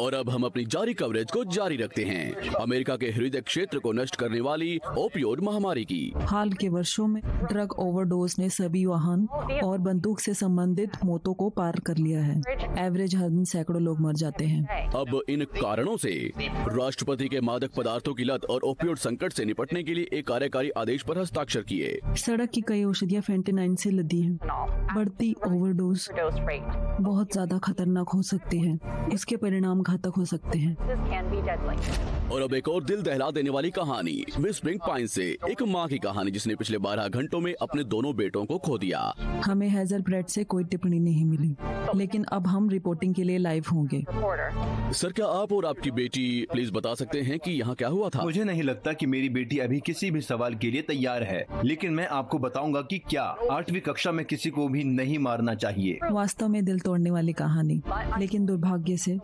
और अब हम अपनी जारी कवरेज को जारी रखते हैं अमेरिका के हृदय क्षेत्र को नष्ट करने वाली ओपियोइड महामारी की। हाल के वर्षों में ड्रग ओवरडोज ने सभी वाहन और बंदूक से संबंधित मौतों को पार कर लिया है। एवरेज हर दिन सैकड़ों लोग मर जाते हैं। अब इन कारणों से राष्ट्रपति के मादक पदार्थों की लत और ओपियोइड संकट से निपटने के लिए एक कार्यकारी आदेश पर हस्ताक्षर किए। सड़क की कई औषधियाँ फेंटेनाइन से लदी हैं। बढ़ती ओवरडोज बहुत ज्यादा खतरनाक हो सकती है। इसके परिणाम घातक हो सकते हैं। और अब एक और दिल दहला देने वाली कहानी व्हिस्परिंग पाइन से, एक माँ की कहानी जिसने पिछले 12 घंटों में अपने दोनों बेटों को खो दिया। हमें हेजल ब्रेड से कोई टिप्पणी नहीं मिली, लेकिन अब हम रिपोर्टिंग के लिए लाइव होंगे। सर, क्या आप और आपकी बेटी प्लीज बता सकते हैं कि यहाँ क्या हुआ था? मुझे नहीं लगता कि मेरी बेटी अभी किसी भी सवाल के लिए तैयार है, लेकिन मैं आपको बताऊंगा कि क्या 8वीं कक्षा में किसी को भी नहीं मारना चाहिए। वास्तव में दिल तोड़ने वाली कहानी, लेकिन दुर्भाग्य से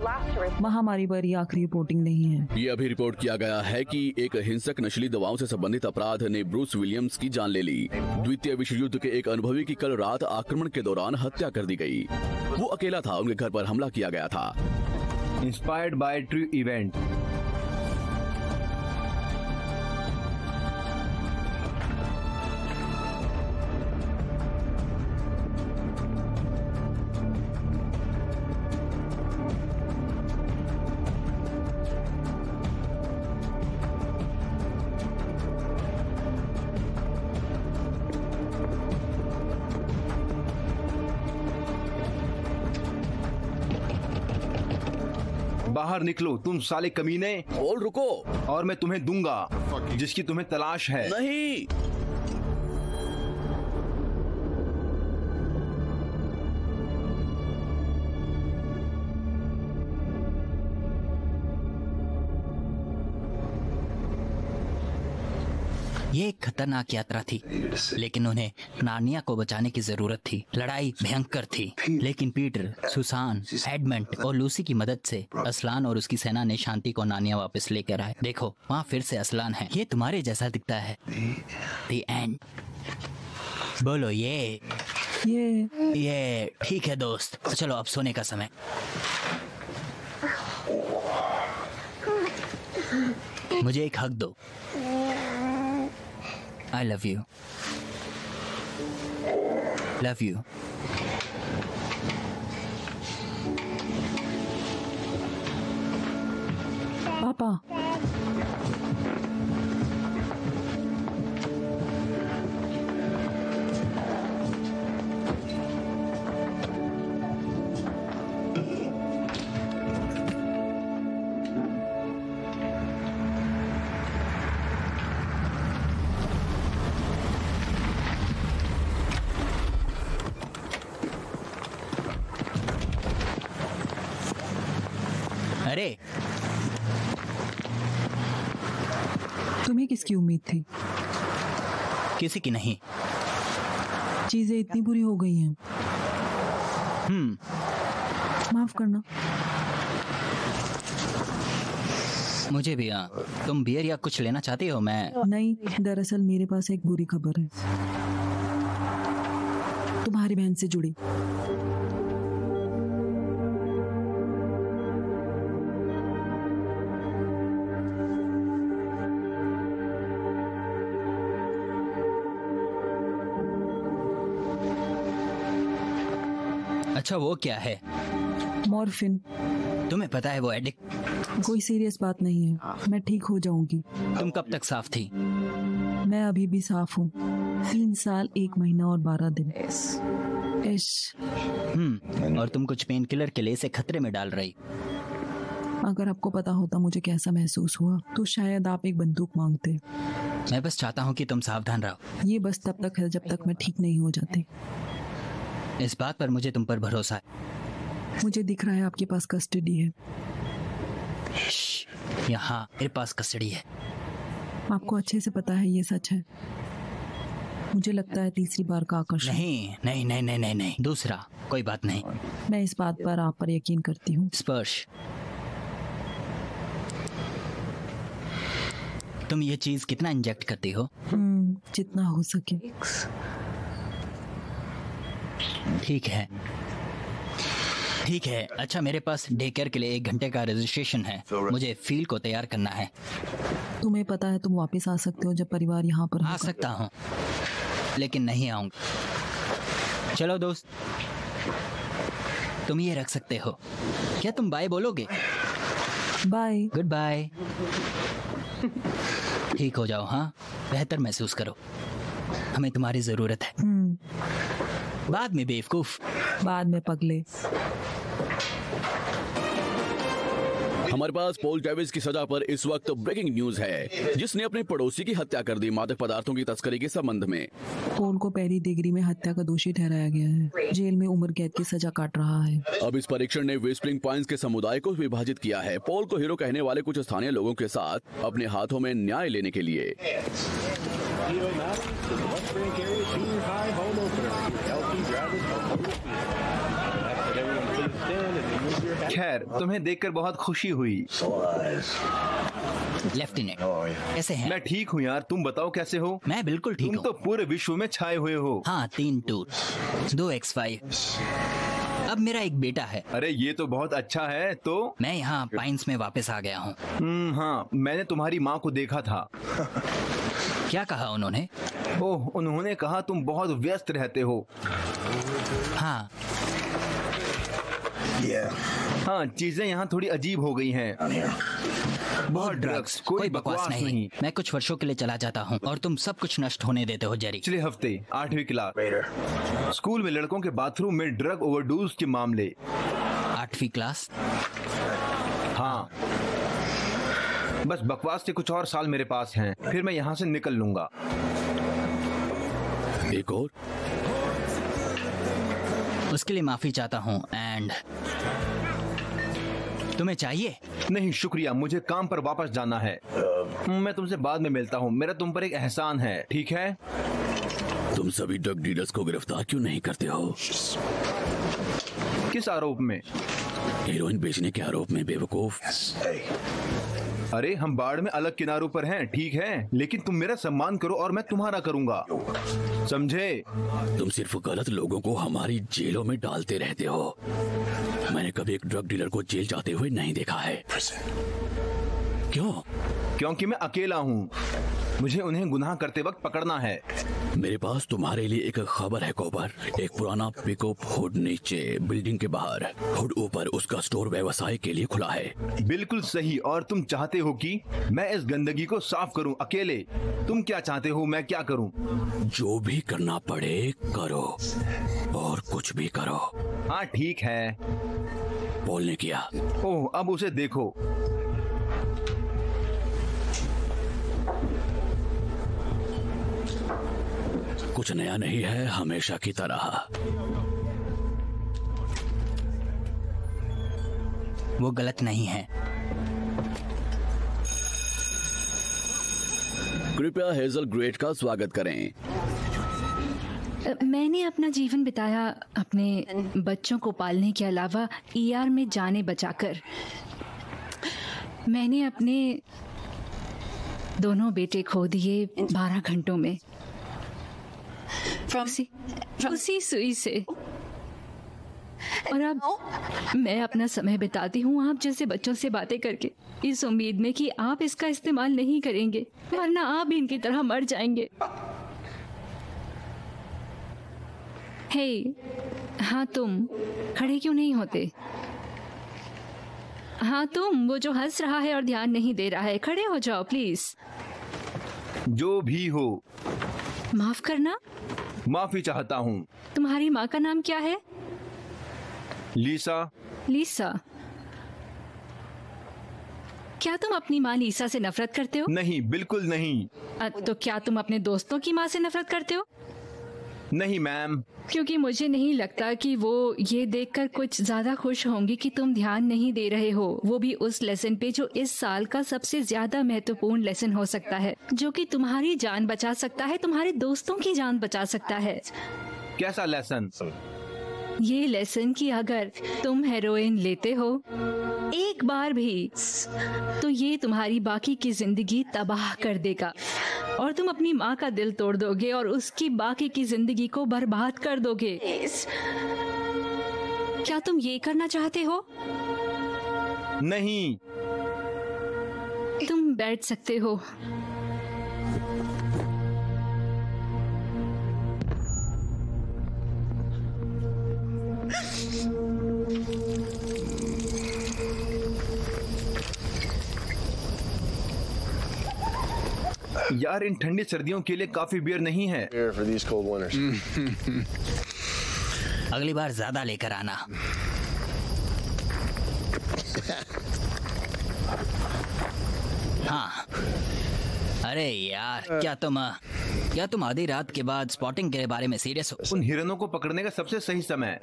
महामारी पर ये आखिरी रिपोर्टिंग नहीं है। ये अभी रिपोर्ट किया गया है कि एक हिंसक नशीली दवाओं से संबंधित अपराध ने ब्रूस विलियम्स की जान ले ली। द्वितीय विश्व युद्ध के एक अनुभवी की कल रात आक्रमण के दौरान हत्या कर दी गई। वो अकेला था, उनके घर पर हमला किया गया था। Inspired by true event. बाहर निकलो तुम साले कमीने। बोल रुको। और मैं तुम्हें दूंगा जिसकी तुम्हें तलाश है। नहीं। ये एक खतरनाक यात्रा थी, लेकिन उन्हें नार्निया को बचाने की जरूरत थी। लड़ाई भयंकर थी, लेकिन पीटर, सुसान, एडमंड और लूसी की मदद से असलान और उसकी सेना ने शांति को नार्निया वापस लेकर आए। देखो, वहाँ फिर से असलान है। ये तुम्हारे जैसा दिखता है। The end। बोलो ये ठीक है दोस्त। चलो अब सोने का समय। मुझे एक हक दो। I love you. Love you. पापा, अरे तुम्हें किसकी उम्मीद थी? किसी की नहीं। चीजें इतनी बुरी हो गई हैं। माफ करना। मुझे भी। तुम बियर या कुछ लेना चाहती हो? मैं नहीं, दरअसल मेरे पास एक बुरी खबर है, तुम्हारी बहन से जुड़ी। अच्छा, वो क्या है? मॉर्फिन। तुम्हें पता है वो एडिक्ट? कोई सीरियस बात नहीं है, मैं ठीक हो जाऊंगी। तुम कब तक साफ थी? मैं अभी भी साफ हूँ। 3 साल 1 महीना और 12 दिन। और तुम कुछ पेन किलर के लिए इसे खतरे में डाल रही। अगर आपको पता होता मुझे कैसा महसूस हुआ तो शायद आप एक बंदूक मांगते। मैं बस चाहता हूँ कि तुम सावधान रहो। ये बस तब तक है जब तक मैं ठीक नहीं हो जाती। इस बात पर मुझे तुम पर भरोसा है। मुझे दिख रहा है आपके पास कस्टडी है। यहाँ मेरे पास कस्टडी है। आपको अच्छे से पता है ये सच है। मुझे लगता है तीसरी बार का आकर्षण। नहीं नहीं नहीं नहीं नहीं नहीं, दूसरा कोई बात नहीं। मैं इस बात पर आप पर यकीन करती हूँ। स्पर्श। तुम ये चीज कितना इंजेक्ट करती हो? जितना हो सके। ठीक है। ठीक है। अच्छा, मेरे पास डे केयर के लिए 1 घंटे का रजिस्ट्रेशन है। मुझे फील्ड को तैयार करना है। तुम्हें पता है तुम वापस आ सकते हो जब परिवार यहाँ पर आ होगा। सकता हूँ, लेकिन नहीं आऊंगा। चलो दोस्त, तुम ये रख सकते हो। क्या तुम बाय बोलोगे? बाय। Goodbye. ठीक हो जाओ। हाँ, बेहतर महसूस करो। हमें तुम्हारी जरूरत है। बाद में बेवकूफ। बाद में पगले। हमारे पास पॉल डेविस की सजा पर इस वक्त ब्रेकिंग न्यूज है, जिसने अपने पड़ोसी की हत्या कर दी मादक पदार्थों की तस्करी के संबंध में। पोल को पहली डिग्री में हत्या का दोषी ठहराया गया है। जेल में उम्र कैद की सजा काट रहा है। अब इस परीक्षण ने वेस्टलिंग पॉइंट्स के समुदाय को विभाजित किया है। पॉल को हीरो कहने वाले कुछ स्थानीय लोगों के साथ अपने हाथों में न्याय लेने के लिए। खैर, तुम्हें देखकर बहुत खुशी हुई। लेफ्टिनेंट, कैसे हैं? मैं ठीक हूँ यार, तुम बताओ कैसे हो? मैं बिल्कुल ठीक तुम हूँ। तो पूरे विश्व में छाए हुए हो। हाँ, 3 टूर, 2 X5। अब मेरा एक बेटा है। अरे ये तो बहुत अच्छा है। तो मैं यहाँ पाइन्स में वापस आ गया हूँ। हाँ, मैंने तुम्हारी माँ को देखा था। क्या कहा उन्होंने? ओह, उन्होंने कहा तुम बहुत व्यस्त रहते हो। हाँ, हाँ, चीजें यहाँ थोड़ी अजीब हो गई हैं। बहुत ड्रग्स, कोई बकवास नहीं। मैं कुछ वर्षों के लिए चला जाता हूँ और तुम सब कुछ नष्ट होने देते हो जेरी। पिछले हफ्ते 8वीं क्लास स्कूल में लड़कों के बाथरूम में ड्रग ओवरडोज के मामले। 8वीं क्लास? हाँ, बस बकवास के कुछ और साल मेरे पास हैं, फिर मैं यहाँ से निकल लूंगा। एक और? उसके लिए माफी चाहता हूँ। एंड तुम्हें चाहिए? नहीं शुक्रिया, मुझे काम पर वापस जाना है। मैं तुमसे बाद में मिलता हूँ। मेरा तुम पर एक एहसान है, ठीक है? तुम सभी ड्रग डीलर्स को गिरफ्तार क्यों नहीं करते हो? किस आरोप में? हेरोइन बेचने के आरोप में, बेवकूफ। अरे हम बाढ़ में अलग किनारों पर हैं, ठीक है, लेकिन तुम मेरा सम्मान करो और मैं तुम्हारा करूंगा, समझे? तुम सिर्फ गलत लोगों को हमारी जेलों में डालते रहते हो। मैंने कभी एक ड्रग डीलर को जेल जाते हुए नहीं देखा है। क्यों? क्योंकि मैं अकेला हूँ। मुझे उन्हें गुनाह करते वक्त पकड़ना है। मेरे पास तुम्हारे लिए एक खबर है कोबर। एक पुराना पिकअप हुड नीचे बिल्डिंग के बाहर, हुड ऊपर उसका स्टोर व्यवसाय के लिए खुला है। बिल्कुल सही। और तुम चाहते हो कि मैं इस गंदगी को साफ करूं अकेले? तुम क्या चाहते हो मैं क्या करूं? जो भी करना पड़े करो, और कुछ भी करो। हाँ ठीक है। पॉल ने किया। ओह, अब उसे देखो। कुछ नया नहीं है, हमेशा की तरह। वो गलत नहीं है। कृपया हेजल ग्रेट का स्वागत करें। मैंने अपना जीवन बिताया अपने बच्चों को पालने के अलावा ER में जाने बचाकर। मैंने अपने दोनों बेटे खो दिए 12 घंटों में, उसी सुई से। और अब मैं अपना समय बिताती हूँ आप जैसे बच्चों से बातें करके, इस उम्मीद में कि आप इसका इस्तेमाल नहीं करेंगे, वरना आप भी इनकी तरह मर जाएंगे। हे, हाँ तुम खड़े क्यों नहीं होते? हाँ तुम, वो जो हंस रहा है और ध्यान नहीं दे रहा है, खड़े हो जाओ प्लीज। जो भी हो। माफ करना। माफी चाहता हूँ। तुम्हारी माँ का नाम क्या है? लीसा। लीसा? क्या तुम अपनी माँ लीसा से नफरत करते हो? नहीं, बिल्कुल नहीं। तो क्या तुम अपने दोस्तों की माँ से नफरत करते हो? नहीं मैम। क्योंकि मुझे नहीं लगता कि वो ये देखकर कुछ ज्यादा खुश होंगी कि तुम ध्यान नहीं दे रहे हो, वो भी उस लेसन पे जो इस साल का सबसे ज्यादा महत्वपूर्ण लेसन हो सकता है, जो कि तुम्हारी जान बचा सकता है, तुम्हारे दोस्तों की जान बचा सकता है। कैसा लेसन? ये लेसन कि अगर तुम हेरोइन लेते हो एक बार भी, तो ये तुम्हारी बाकी की जिंदगी तबाह कर देगा और तुम अपनी माँ का दिल तोड़ दोगे और उसकी बाकी की जिंदगी को बर्बाद कर दोगे। क्या तुम ये करना चाहते हो? नहीं। तुम बैठ सकते हो। यार, इन ठंडी सर्दियों के लिए काफी बियर नहीं है। अगली बार ज्यादा लेकर आना। हाँ। अरे यार, क्या तुम आधी रात के बाद स्पॉटिंग के बारे में सीरियस हो? उन हिरणों को पकड़ने का सबसे सही समय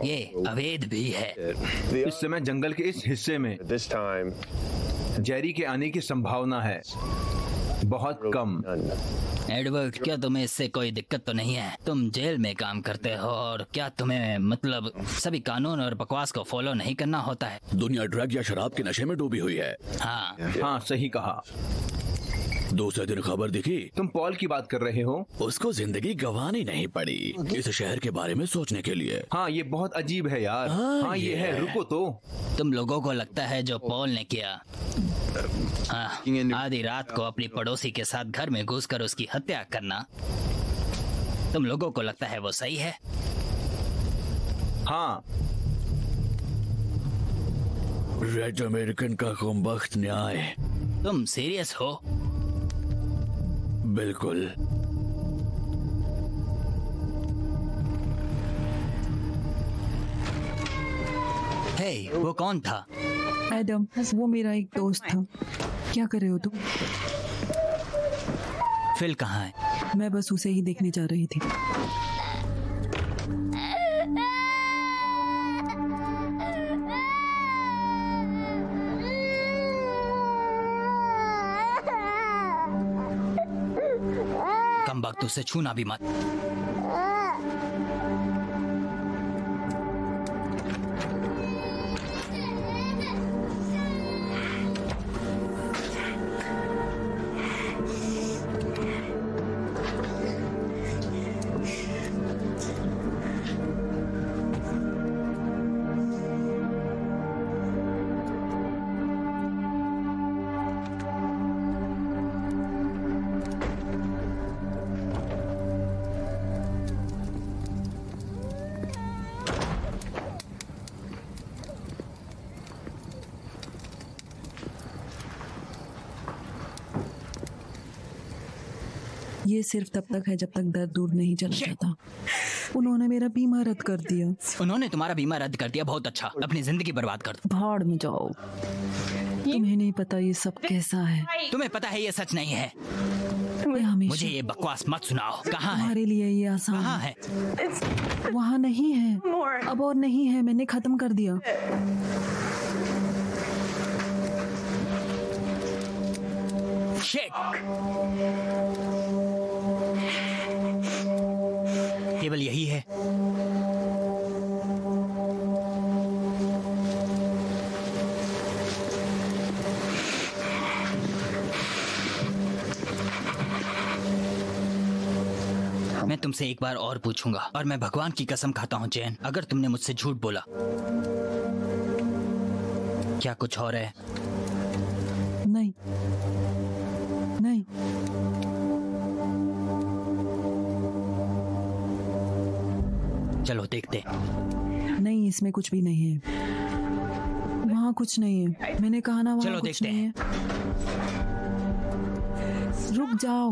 ये अवैध भी है। इस समय जंगल के इस हिस्से में जेरी के आने की संभावना है बहुत कम। एडवर्ड, क्या तुम्हें इससे कोई दिक्कत तो नहीं है? तुम जेल में काम करते हो और क्या तुम्हें मतलब सभी कानून और बकवास को फॉलो नहीं करना होता है? दुनिया ड्रग या शराब के नशे में डूबी हुई है। हाँ, सही कहा। दूसरे दिन खबर दिखी। तुम पॉल की बात कर रहे हो? उसको जिंदगी गंवानी नहीं पड़ी इस शहर के बारे में सोचने के लिए। हाँ, ये बहुत अजीब है यार। हाँ, ये है। रुको तो। तुम लोगों को लगता है जो पॉल ने किया, आधी रात को अपनी पड़ोसी के साथ घर में घुसकर उसकी हत्या करना, तुम लोगों को लगता है वो सही है? हाँ। रेड अमेरिकन का खुमबख्त न्याय। तुम सीरियस हो? बिल्कुल। हे, वो कौन था? एडम, वो मेरा एक दोस्त था। क्या कर रहे हो तुम? फिल कहाँ है? मैं बस उसे ही देखने जा रही थी। कम वक्त उसे छूना भी मत। ये सिर्फ तब तक है जब तक दर्द दूर नहीं चला जाता। उन्होंने मेरा बीमा रद्द कर दिया। उन्होंने तुम्हारा बीमा रद्द कर दिया? बहुत अच्छा। अपनी जिंदगी बर्बाद कर दो। भाड़ में जाओ। तुम्हें नहीं पता ये सब कैसा है। तुम्हें पता है ये सच नहीं है। मुझे ये बकवास मत सुनाओ। कहाँ है? तुम्हारे लिए ये आसान कहाँ है? वहाँ नहीं है अब, और नहीं है। मैंने खत्म कर दिया। शिट! केवल यही है। मैं तुमसे एक बार और पूछूंगा और मैं भगवान की कसम खाता हूँ जैन, अगर तुमने मुझसे झूठ बोला। क्या कुछ और है? नहीं नहीं। चलो देखते। नहीं, इसमें कुछ भी नहीं है। वहाँ कुछ नहीं है। मैंने कहा ना, वहाँ कुछ नहीं है। रुक जाओ,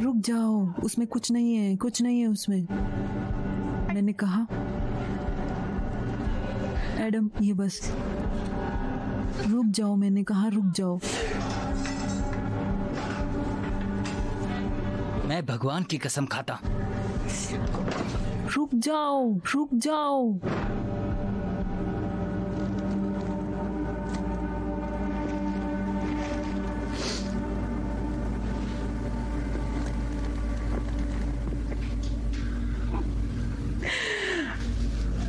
रुक जाओ। उसमें कुछ नहीं है, कुछ नहीं है उसमें। मैंने कहा एडम, ये बस रुक जाओ। मैंने कहा रुक जाओ। मैं भगवान की कसम खाता। रुक जाओ, रुक जाओ।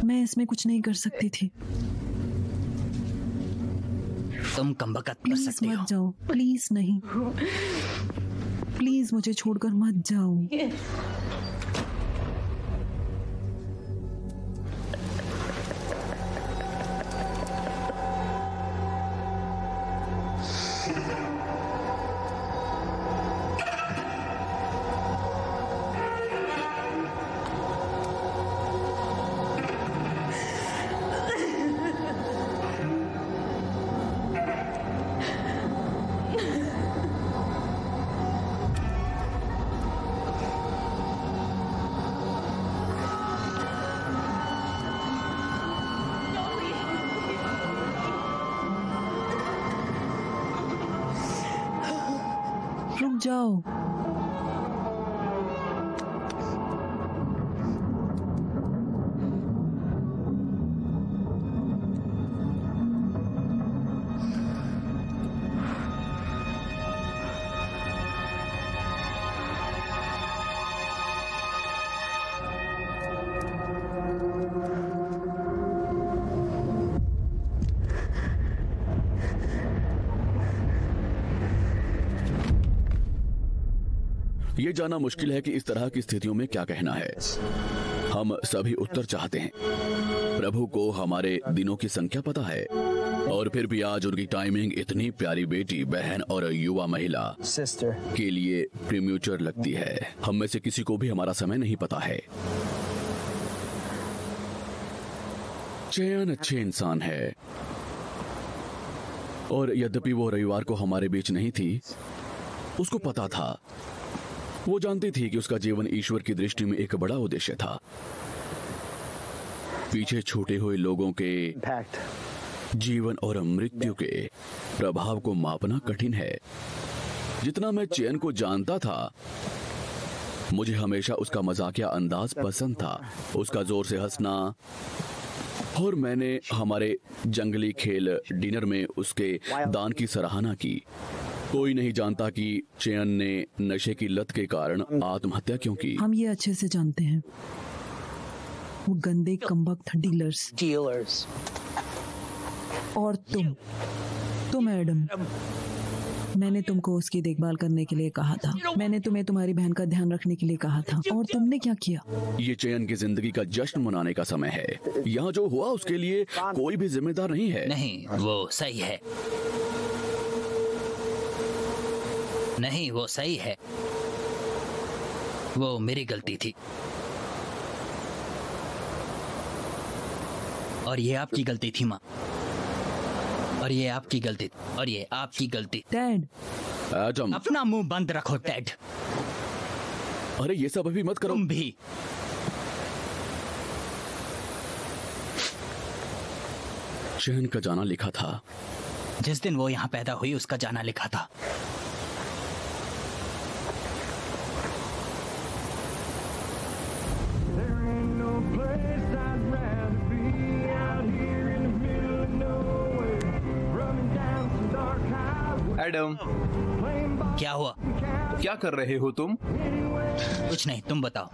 मैं इसमें कुछ नहीं कर सकती थी। तुम कमबख्त कर प्लीज सकते हो। मत जाओ, प्लीज नहीं। प्लीज मुझे छोड़कर मत जाओ। रुक जाओ। ये जानना मुश्किल है कि इस तरह की स्थितियों में क्या कहना है। हम सभी उत्तर चाहते हैं। प्रभु को हमारे दिनों की संख्या पता है, और फिर भी आज उनकी टाइमिंग इतनी प्यारी बेटी, बहन और युवा महिला के लिए प्रीम्यूचर लगती है। हम में से किसी को भी हमारा समय नहीं पता है। चयन अच्छे इंसान है, और यद्यपि वो रविवार को हमारे बीच नहीं थी, उसको पता था, वो जानती थी कि उसका जीवन ईश्वर की दृष्टि में एक बड़ा उद्देश्य था। पीछे छूटे हुए लोगों के जीवन और मृत्यु के प्रभाव को मापना कठिन है। जितना मैं चयन को जानता था, मुझे हमेशा उसका मजाकिया अंदाज पसंद था, उसका जोर से हंसना, और मैंने हमारे जंगली खेल डिनर में उसके दान की सराहना की। कोई नहीं जानता कि चयन ने नशे की लत के कारण आत्महत्या क्यों की। हम ये अच्छे से जानते हैं। वो गंदे कमबख्त डीलर्स। और तुम एडम, मैंने तुमको उसकी देखभाल करने के लिए कहा था। मैंने तुम्हें तुम्हारी बहन का ध्यान रखने के लिए कहा था, और तुमने क्या किया? ये चयन की जिंदगी का जश्न मनाने का समय है। यहाँ जो हुआ उसके लिए कोई भी जिम्मेदार नहीं है। नहीं, वो सही है। नहीं, वो सही है। वो मेरी गलती थी, और ये आपकी गलती थी माँ, और ये आपकी गलती, और ये आपकी गलती। डैड, एडम, अपना मुंह बंद रखो डैड। अरे ये सब अभी मत करो। तुम भी। चयन का जाना लिखा था। जिस दिन वो यहाँ पैदा हुई उसका जाना लिखा था। एडम, क्या हुआ? क्या कर रहे हो तुम? कुछ नहीं, तुम बताओ।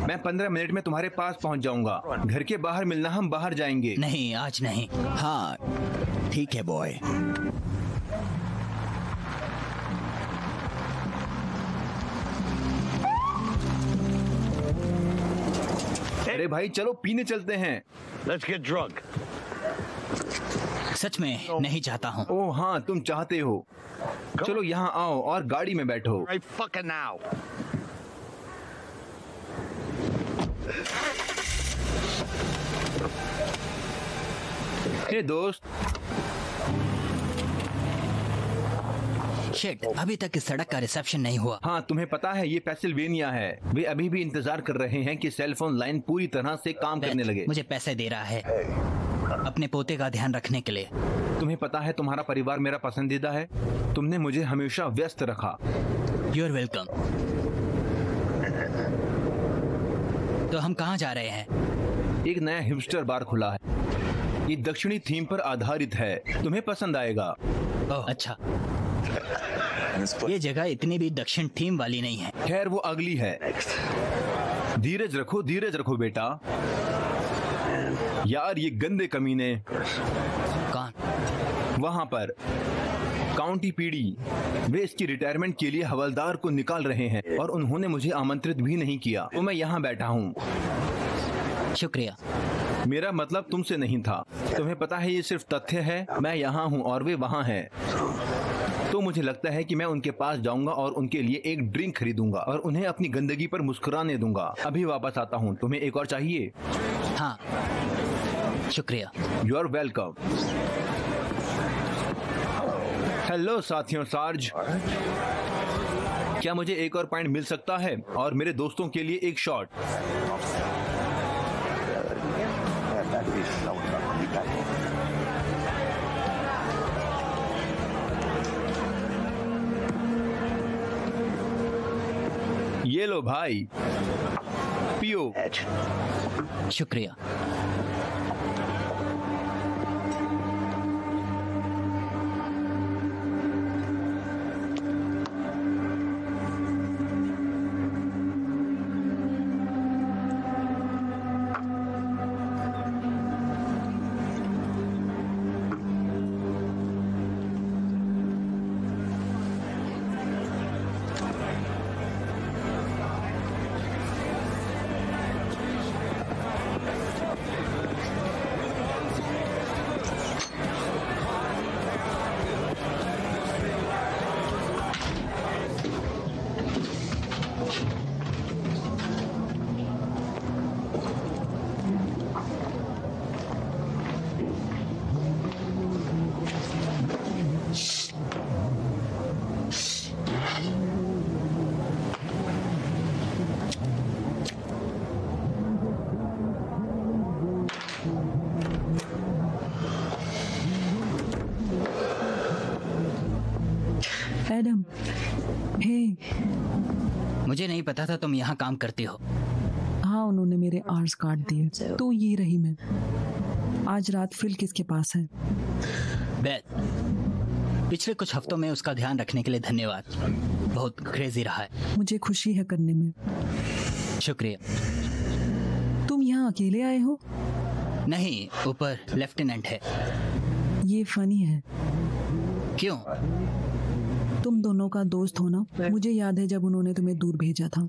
मैं 15 मिनट में तुम्हारे पास पहुंच जाऊंगा। घर के बाहर मिलना, हम बाहर जाएंगे। नहीं, आज नहीं। हाँ ठीक है बॉय। अरे भाई चलो पीने चलते हैं। Let's get drunk. सच में नहीं चाहता हूँ। ओह हाँ, तुम चाहते हो। चलो यहाँ आओ और गाड़ी में बैठो। Right fucking now. हे दोस्त, शिट, अभी तक इस सड़क का रिसेप्शन नहीं हुआ। हाँ तुम्हें पता है ये पेंसिल्वेनिया है। वे अभी भी इंतजार कर रहे हैं कि सेल फोन लाइन पूरी तरह से काम करने लगे। मुझे पैसे दे रहा है अपने पोते का ध्यान रखने के लिए। तुम्हें पता है तुम्हारा परिवार मेरा पसंदीदा है। तुमने मुझे हमेशा व्यस्त रखा। You are welcome. तो हम कहाँ जा रहे हैं? एक नया हिपस्टर बार खुला है। ये दक्षिणी थीम पर आधारित है, तुम्हें पसंद आएगा। ओह अच्छा। ये जगह इतनी भी दक्षिण थीम वाली नहीं है। खैर वो अगली है। धीरज रखो बेटा। यार ये गंदे कमीने। कौन? वहां पर काउंटी पीडी, वे इसकी रिटायरमेंट के लिए हवलदार को निकाल रहे हैं, और उन्होंने मुझे आमंत्रित भी नहीं किया, तो मैं यहाँ बैठा हूँ। शुक्रिया। मेरा मतलब तुमसे नहीं था। तुम्हें पता है ये सिर्फ तथ्य है। मैं यहाँ हूँ और वे वहाँ हैं। तो मुझे लगता है कि मैं उनके पास जाऊंगा और उनके लिए एक ड्रिंक खरीदूंगा और उन्हें अपनी गंदगी पर मुस्कुराने दूंगा। अभी वापस आता हूँ। तुम्हें एक और चाहिए? हाँ शुक्रिया। You are welcome. हेलो साथियों, सार्ज, क्या मुझे एक और पॉइंट मिल सकता है? और मेरे दोस्तों के लिए एक शॉट। ये लो भाई, पियो। शुक्रिया। एडम, हे। मुझे नहीं पता था तुम यहाँ काम करती हो। हाँ, उन्होंने मेरे आर्स काट दिए, तो ये रही मैं। आज रात फिल किसके पास है? बेथ, पिछले कुछ हफ्तों में उसका ध्यान रखने के लिए धन्यवाद। बहुत क्रेजी रहा है। मुझे खुशी है करने में। शुक्रिया। तुम यहाँ अकेले आए हो? नहीं, ऊपर लेफ्टिनेंट है। ये फनी है। क्यों? तुम दोनों का दोस्त हो ना? मुझे याद है जब उन्होंने तुम्हें दूर भेजा था।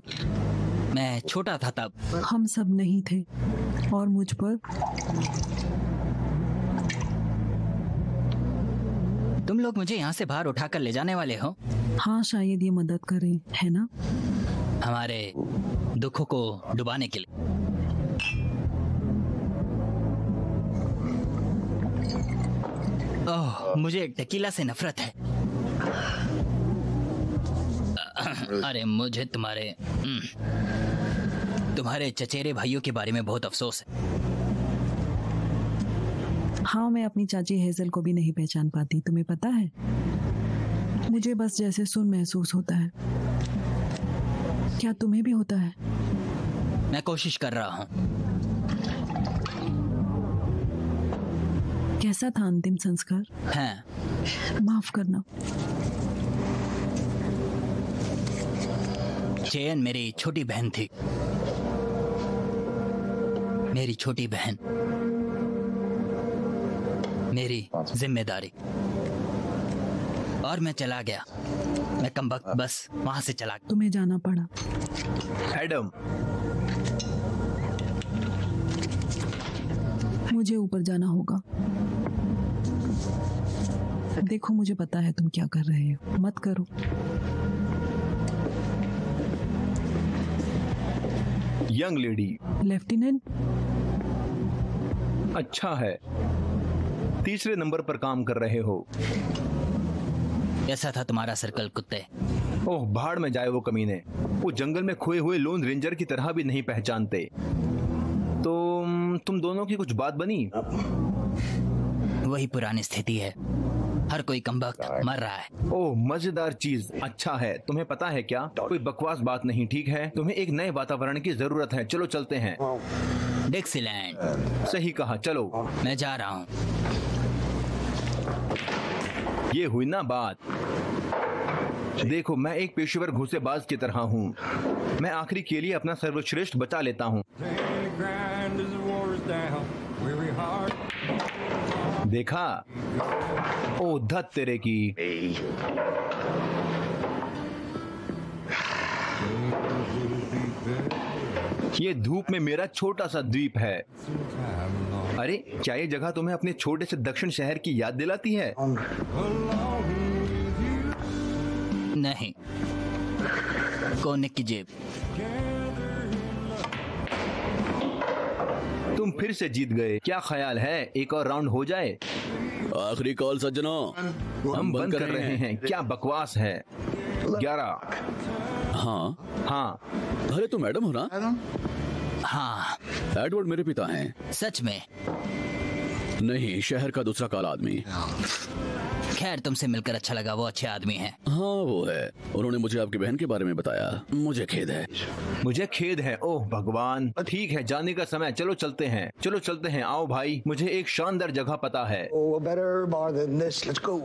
मैं छोटा था तब। हम सब नहीं थे, और मुझ पर तुम लोग मुझे यहाँ से बाहर उठाकर ले जाने वाले हो? हाँ, शायद ये मदद करे, है ना? हमारे दुखों को डुबाने के लिए। ओह, मुझे टेकीला से नफरत है। अरे, मुझे तुम्हारे चचेरे भाइयों के बारे में बहुत अफसोस है। हाँ, मैं अपनी चाची हेजल को भी नहीं पहचान पाती, तुम्हें पता है? मुझे बस जैसे सुन महसूस होता है। क्या तुम्हें भी होता है? मैं कोशिश कर रहा हूँ। कैसा था अंतिम संस्कार? हाँ। माफ करना। चेयन मेरी छोटी बहन थी। मेरी छोटी बहन, मेरी जिम्मेदारी। और मैं चला गया। मैं कमबख्त बस वहां से चला गया। तुम्हें जाना पड़ा। एडम, मुझे ऊपर जाना होगा। देखो, मुझे पता है तुम क्या कर रहे हो। मत करो। Young lady. लेफ्टिनेंट। अच्छा है, तीसरे नंबर पर काम कर रहे हो। कैसा था तुम्हारा सर्कल, कुत्ते? ओह, भाड़ में जाए वो कमीने। वो जंगल में खोए हुए लोन रेंजर की तरह भी नहीं पहचानते। तो तुम दोनों की कुछ बात बनी? वही पुरानी स्थिति है। हर कोई कमबख्त मर रहा है। ओह, मजेदार चीज। अच्छा है, तुम्हें पता है क्या, कोई बकवास बात नहीं, ठीक है? तुम्हें एक नए वातावरण की जरूरत है। चलो चलते हैं। डिक्सीलैंड। सही कहा, चलो। मैं जा रहा हूँ। ये हुई ना बात। देखो, मैं एक पेशेवर घुसेबाज की तरह हूँ। मैं आखिरी के लिए अपना सर्वश्रेष्ठ बचा लेता हूँ। देखा? ओ धत तेरे की। ये धूप में मेरा छोटा सा द्वीप है। अरे, क्या ये जगह तुम्हें अपने छोटे से दक्षिण शहर की याद दिलाती है? नहीं। कोने की जेब। तुम फिर से जीत गए। क्या ख्याल है, एक और राउंड हो जाए? आखिरी कॉल सज्जनों, हम बंद कर रहे हैं। क्या बकवास है। 11। हाँ हाँ। अरे तुम मैडम हो ना? हाँ। एडवर्ड मेरे पिता हैं। सच में? नहीं, शहर का दूसरा काला आदमी। खैर, तुमसे मिलकर अच्छा लगा, वो अच्छे आदमी हैं। हाँ वो है, उन्होंने मुझे आपकी बहन के बारे में बताया। मुझे खेद है। मुझे खेद है। ओह भगवान। ठीक है, जाने का समय। चलो चलते हैं, चलो चलते हैं। आओ भाई, मुझे एक शानदार जगह पता है। Oh, a better bar than this. Let's go.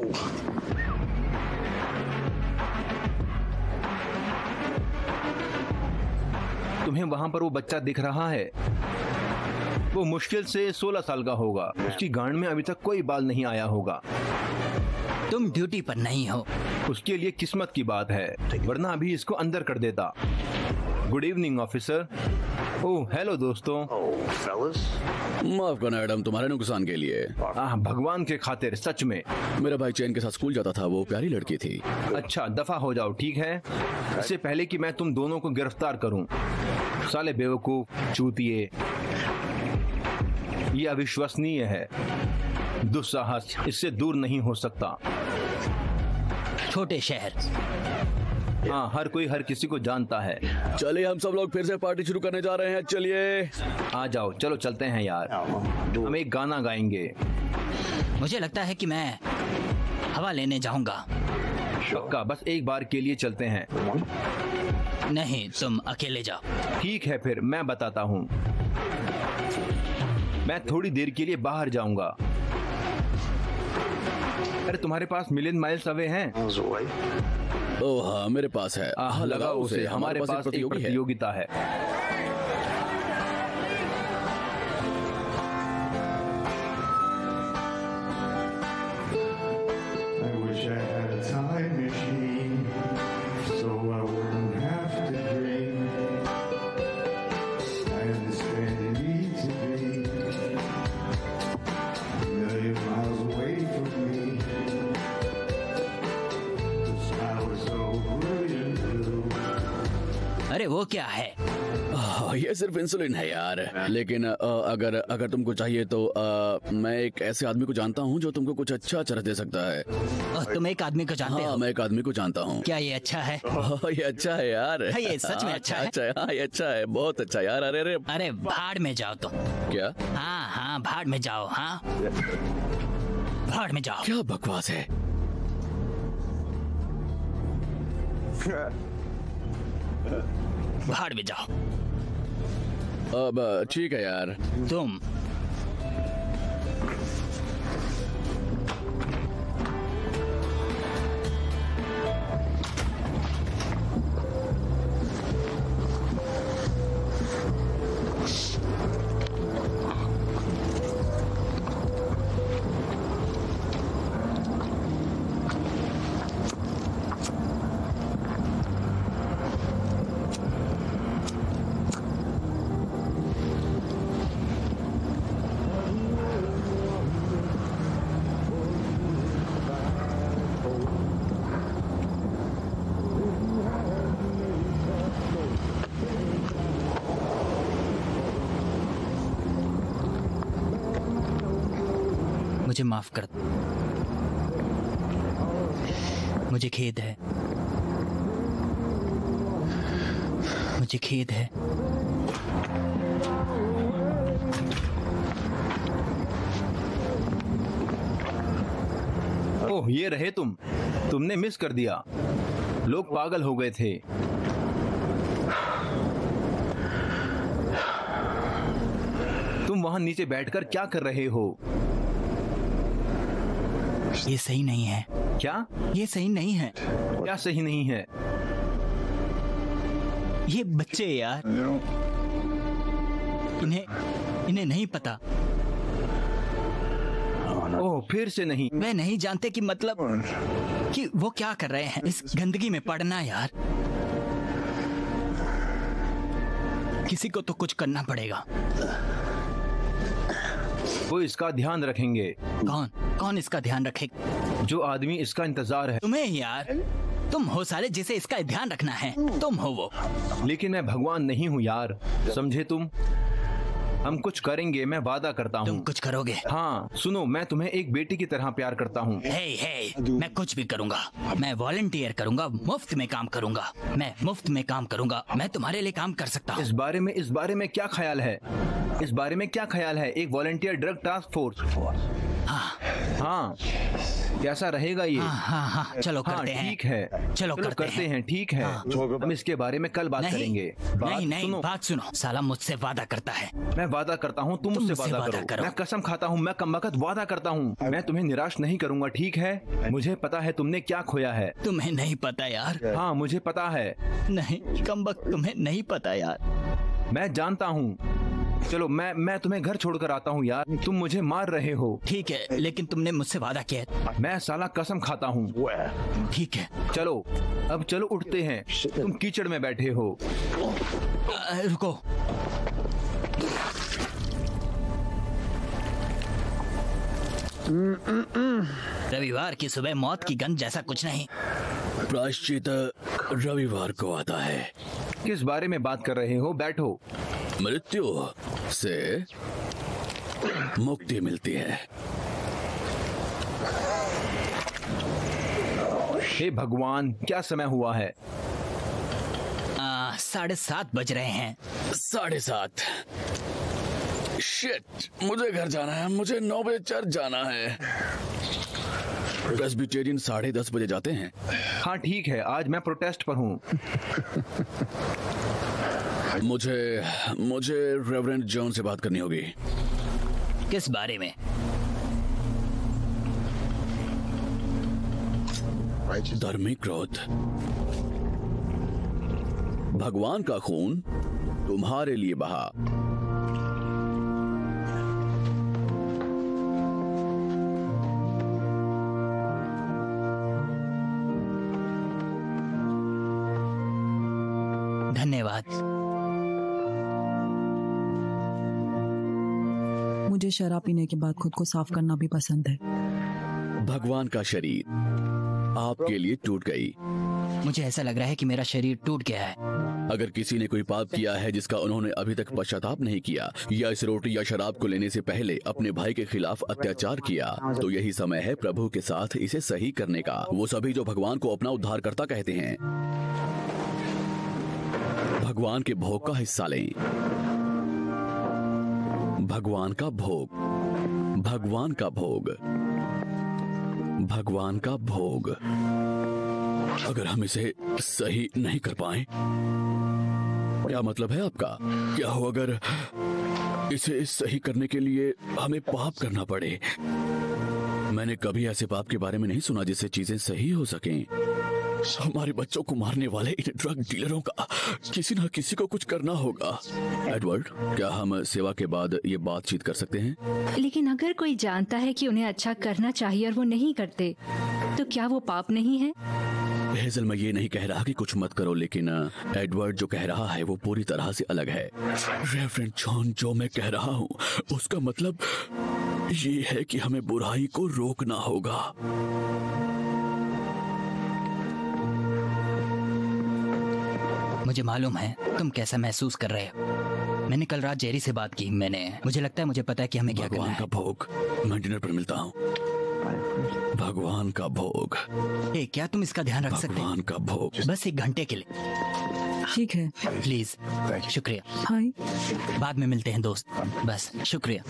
तुम्हें वहाँ पर वो बच्चा दिख रहा है? वो मुश्किल से 16 साल का होगा। उसकी गांड में अभी तक कोई बाल नहीं आया होगा। तुम ड्यूटी पर नहीं हो। उसके लिए किस्मत की बात है, वरना अभी इसको अंदर कर देता। Good evening officer. Oh hello दोस्तों। माफ करना एडम, तुम्हारे नुकसान के लिए। भगवान के खातिर, सच में। मेरा भाई चैन के साथ स्कूल जाता था, वो प्यारी लड़की थी। अच्छा, दफा हो जाओ, ठीक है? इससे पहले कि मैं तुम दोनों को गिरफ्तार करूं। साले बेवकूफ, चूतिए। ये अविश्वसनीय है। दुस्साहस इससे दूर नहीं हो सकता। छोटे शहर। हाँ, हर कोई हर किसी को जानता है। चलिए हम सब लोग फिर से पार्टी शुरू करने जा रहे हैं। चलिए आ जाओ, चलो चलते हैं यार। हम एक गाना गाएंगे। मुझे लगता है कि मैं हवा लेने जाऊंगा। पक्का? बस एक बार के लिए चलते हैं। नहीं, तुम अकेले जाओ। ठीक है, फिर मैं बताता हूँ। मैं थोड़ी देर के लिए बाहर जाऊंगा। अरे तुम्हारे पास मिलियन माइल्स अवे हैं? ओह हाँ, मेरे पास है। लगाओ उसे, हमारे पास एक प्रतियोगिता है। अरे वो क्या है? ये सिर्फ इंसुलिन है यार। लेकिन अगर तुमको चाहिए तो मैं एक ऐसे आदमी को जानता हूँ जो तुमको कुछ अच्छा चरस दे सकता है। तुम एक आदमी को जानते हो? मैं एक आदमी को जानता हूँ। क्या ये अच्छा है? ये अच्छा है यार। ये सच में अच्छा है? अच्छा है। हाँ, ये अच्छा है, बहुत अच्छा यार। अरे अरे अरे भाड़ में जाओ तुम। क्या? हाँ, भाड़ में जाओ। हाँ, भाड़ में जाओ। क्या बकवास है? भाड़ में जाओ। अब ठीक है यार। तुम मुझे माफ कर दो। मुझे खेद है। मुझे खेद है। ओह, ये रहे तुम। तुमने मिस कर दिया। लोग पागल हो गए थे। तुम वहां नीचे बैठकर क्या कर रहे हो? ये सही नहीं है। क्या? ये सही नहीं है। क्या सही नहीं है? ये बच्चे यार, इन्हें नहीं पता। ओह, फिर से नहीं। वे नहीं जानते कि मतलब कि वो क्या कर रहे हैं। इस गंदगी में पड़ना यार। किसी को तो कुछ करना पड़ेगा। वो इसका ध्यान रखेंगे। कौन इसका ध्यान रखेगा? जो आदमी इसका इंतजार है। तुम्हें यार, तुम हो साले जिसे इसका ध्यान रखना है। तुम हो वो। लेकिन मैं भगवान नहीं हूँ यार, समझे तुम? हम कुछ करेंगे, मैं वादा करता हूँ। तुम कुछ करोगे? हाँ सुनो, मैं तुम्हें एक बेटी की तरह प्यार करता हूँ। मैं कुछ भी करूँगा। मैं वॉलंटियर करूँगा, मुफ्त में काम करूँगा। मैं मुफ्त में काम करूँगा। मैं तुम्हारे लिए काम कर सकता हूँ। इस बारे में क्या ख्याल है? इस बारे में क्या ख्याल है? एक वॉलंटियर ड्रग टास्क फोर्स। हाँ, कैसा रहेगा ये? हाँ, चलो करते हैं। ठीक है, चलो करते हैं। ठीक है। हम इसके बारे में कल बात करेंगे। नहीं, बात सुनो। साला मुझसे वादा करता है। मैं वादा करता हूँ, तुम मुझसे वादा करो। मैं कसम खाता हूँ, मैं कमबख्त वादा करता हूँ, मैं तुम्हें निराश नहीं करूँगा, ठीक है? मुझे पता है तुमने क्या खोया है। तुम्हें नहीं पता यार। हाँ, मुझे पता है। नहीं कमबख्त, तुम्हें नहीं पता यार। मैं जानता हूँ। चलो मैं तुम्हें घर छोड़कर आता हूँ यार, तुम मुझे मार रहे हो। ठीक है, लेकिन तुमने मुझसे वादा किया है। मैं साला कसम खाता हूँ। ठीक है, चलो अब चलो, उठते हैं। तुम कीचड़ में बैठे हो। रुको। रविवार की सुबह मौत की गंध जैसा कुछ नहीं। प्रायश्चित रविवार को आता है। किस बारे में बात कर रहे हो? बैठो। मृत्यु से मुक्ति मिलती है। हे भगवान, क्या समय हुआ है? 7:30 बज रहे हैं। 7:30। शिट, मुझे घर जाना है। मुझे 9 बजे चर्च जाना है। प्रेस्बिटेरियन 10:30 बजे जाते हैं। हाँ ठीक है, आज मैं प्रोटेस्ट पर हूँ। मुझे रेवरेंड जॉन से बात करनी होगी। किस बारे में? धर्मी क्रोध। भगवान का खून तुम्हारे लिए बहा। धन्यवाद। मुझे शराब पीने के बाद खुद को साफ करना भी पसंद है। भगवान का शरीर आपके लिए टूट गई। मुझे ऐसा लग रहा है कि मेरा शरीर टूट गया है। अगर किसी ने कोई पाप किया है जिसका उन्होंने अभी तक पश्चाताप नहीं किया, या इस रोटी या शराब को लेने से पहले अपने भाई के खिलाफ अत्याचार किया, तो यही समय है प्रभु के साथ इसे सही करने का। वो सभी जो भगवान को अपना उद्धारकर्ता कहते हैं, भगवान के भोग का हिस्सा लें। भगवान का भोग, भगवान का भोग, भगवान का भोग। अगर हम इसे सही नहीं कर पाए, क्या मतलब है आपका? क्या हो अगर इसे सही करने के लिए हमें पाप करना पड़े? मैंने कभी ऐसे पाप के बारे में नहीं सुना जिससे चीजें सही हो सकें। हमारे बच्चों को मारने वाले इन ड्रग डीलरों का किसी न किसी को कुछ करना होगा। एडवर्ड, क्या हम सेवा के बाद ये बातचीत कर सकते हैं? लेकिन अगर कोई जानता है कि उन्हें अच्छा करना चाहिए और वो नहीं करते, तो क्या वो पाप नहीं है? हेजल, मैं ये नहीं कह रहा कि कुछ मत करो, लेकिन एडवर्ड जो कह रहा है वो पूरी तरह से अलग है। रेवरेंड जॉन, जो मैं कह रहा हूँ उसका मतलब ये है कि हमें बुराई को रोकना होगा। मुझे मालूम है तुम कैसा महसूस कर रहे हो। मैंने कल रात जेरी से बात की। मुझे लगता है मुझे पता है कि हमें क्या करना है। भगवान का भोग, मैं डिनर पर मिलता हूँ। भगवान का भोग। क्या तुम इसका ध्यान रख सकते? भगवान का भोग, बस 1 घंटे के लिए। ठीक है, प्लीज। शुक्रिया। हाय। बाद में मिलते हैं दोस्त। बस शुक्रिया।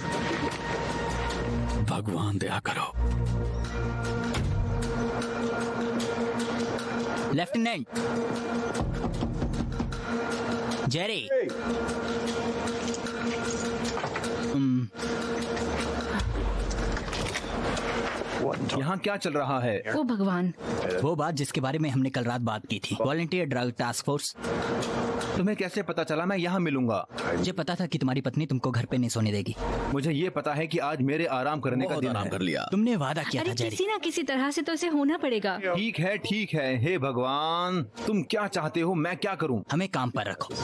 भगवान दया करो। Lieutenant Jerry. यहाँ क्या चल रहा है? ओ भगवान, वो बात जिसके बारे में हमने कल रात बात की थी। Volunteer drug task force. तुम्हें कैसे पता चला मैं यहाँ मिलूंगा? मुझे पता था कि तुम्हारी पत्नी तुमको घर पे नहीं सोने देगी। मुझे ये पता है कि आज मेरे आराम करने का दिन आराम कर लिया। तुमने वादा किया था अरे जेरी। किसी ना किसी तरह से तो इसे होना पड़ेगा। ठीक है। हे भगवान, तुम क्या चाहते हो? मैं क्या करूँ? हमें काम पर रखो।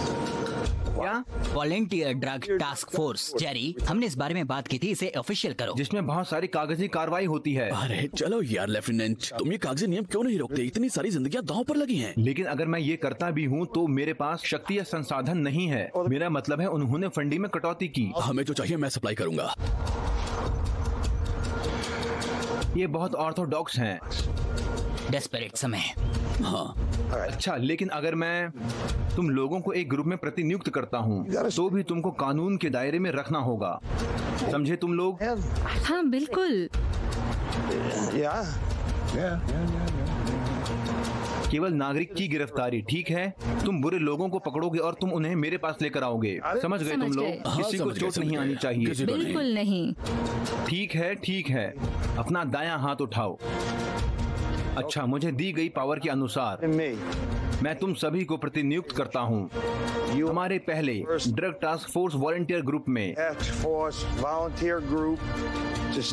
क्या? Volunteer drug task force. Jerry, हमने इस बारे में बात की थी, इसे ऑफिशियल करो। जिसमें बहुत सारी कागजी कार्रवाई होती है। अरे चलो यार लेफ्टिनेंट, तुम ये कागजी नियम क्यों नहीं रोकते? इतनी सारी जिंदगियां दांव पर लगी हैं। लेकिन अगर मैं ये करता भी हूँ तो मेरे पास शक्ति या संसाधन नहीं है। मेरा मतलब है उन्होंने फंडिंग में कटौती की। हमें जो चाहिए मैं सप्लाई करूंगा। ये बहुत ऑर्थोडॉक्स हैं। डेस्परेट समय है। हाँ। अच्छा, लेकिन अगर मैं तुम लोगों को एक ग्रुप में प्रतिनियुक्त करता हूँ तो भी तुमको कानून के दायरे में रखना होगा, समझे तुम लोग? हाँ बिल्कुल। केवल नागरिक की गिरफ्तारी, ठीक है? तुम बुरे लोगों को पकड़ोगे और तुम उन्हें मेरे पास लेकर आओगे, समझ गए तुम लोग? किसी को चोट नहीं आनी चाहिए। बिल्कुल नहीं। ठीक है, ठीक है, अपना दायां हाथ उठाओ। अच्छा, मुझे दी गई पावर के अनुसार मैं तुम सभी को प्रतिनियुक्त करता हूँ हमारे पहले drug task force volunteer group में।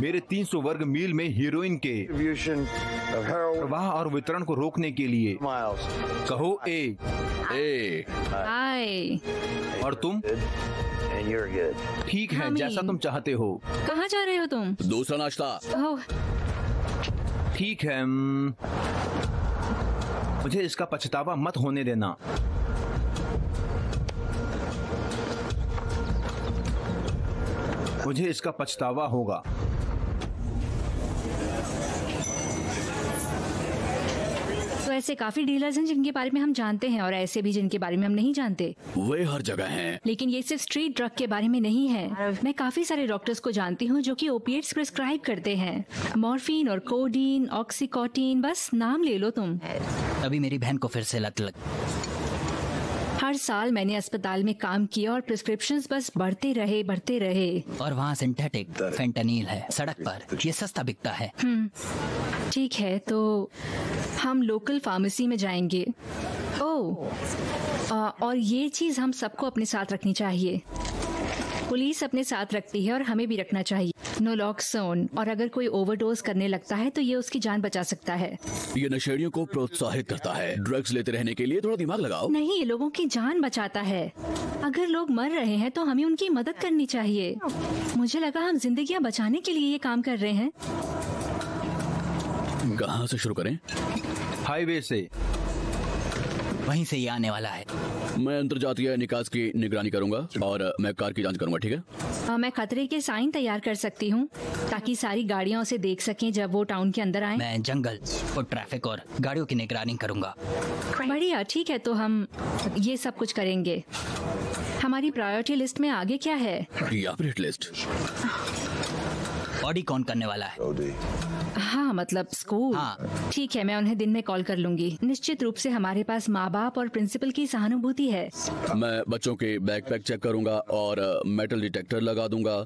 मेरे 300 वर्ग मील में हीरोइन के प्रवाह और वितरण को रोकने के लिए कहो ए। हाय। और तुम? ठीक है, जैसा तुम चाहते हो। कहाँ जा रहे हो तुम? दूसरा नाश्ता। ठीक है, मुझे इसका पछतावा मत होने देना। मुझे इसका पछतावा होगा। तो ऐसे काफी डीलर्स हैं जिनके बारे में हम जानते हैं और ऐसे भी जिनके बारे में हम नहीं जानते। वे हर जगह हैं। लेकिन ये सिर्फ स्ट्रीट ड्रग के बारे में नहीं है। मैं काफी सारे डॉक्टर्स को जानती हूँ जो कि ओपिएट्स प्रिस्क्राइब करते हैं, मॉर्फिन और कोडीन, ऑक्सीकोटीन, बस नाम ले लो तुम। अभी मेरी बहन को फिर से लत लग। हर साल मैंने अस्पताल में काम किया और प्रिस्क्रिप्शंस बस बढ़ते रहे। और वहाँ सिंथेटिक फेंटानिल है सड़क पर, ये सस्ता बिकता है। ठीक है, तो हम लोकल फार्मेसी में जाएंगे। और ये चीज हम सबको अपने साथ रखनी चाहिए। पुलिस अपने साथ रखती है और हमें भी रखना चाहिए। नोलॉक्सोन, और अगर कोई ओवरडोज करने लगता है तो ये उसकी जान बचा सकता है। ये नशेड़ियों को प्रोत्साहित करता है ड्रग्स लेते रहने के लिए। थोड़ा दिमाग लगाओ। नहीं, ये लोगों की जान बचाता है। अगर लोग मर रहे हैं तो हमें उनकी मदद करनी चाहिए। मुझे लगा हम जिंदगियां बचाने के लिए ये काम कर रहे हैं। कहाँ से शुरू करें? हाईवे से। वहीं से ये आने वाला है। मैं अंतर्जातीय निकास की निगरानी करूंगा और मैं कार की जांच करूंगा, ठीक है? मैं खतरे के साइन तैयार कर सकती हूँ ताकि सारी गाड़ियाँ उसे देख सकें जब वो टाउन के अंदर आए। मैं जंगल और ट्रैफिक और गाड़ियों की निगरानी करूंगा। बढ़िया, ठीक है, तो हम ये सब कुछ करेंगे। हमारी प्रायोरिटी लिस्ट में आगे क्या है? लिस्ट। ऑडी कौन करने वाला है? हाँ, मतलब स्कूल। हाँ। ठीक है, मैं उन्हें दिन में कॉल कर लूंगी। निश्चित रूप से हमारे पास माँ बाप और प्रिंसिपल की सहानुभूति है। मैं बच्चों के बैकपैक चेक करूंगा और मेटल डिटेक्टर लगा दूंगा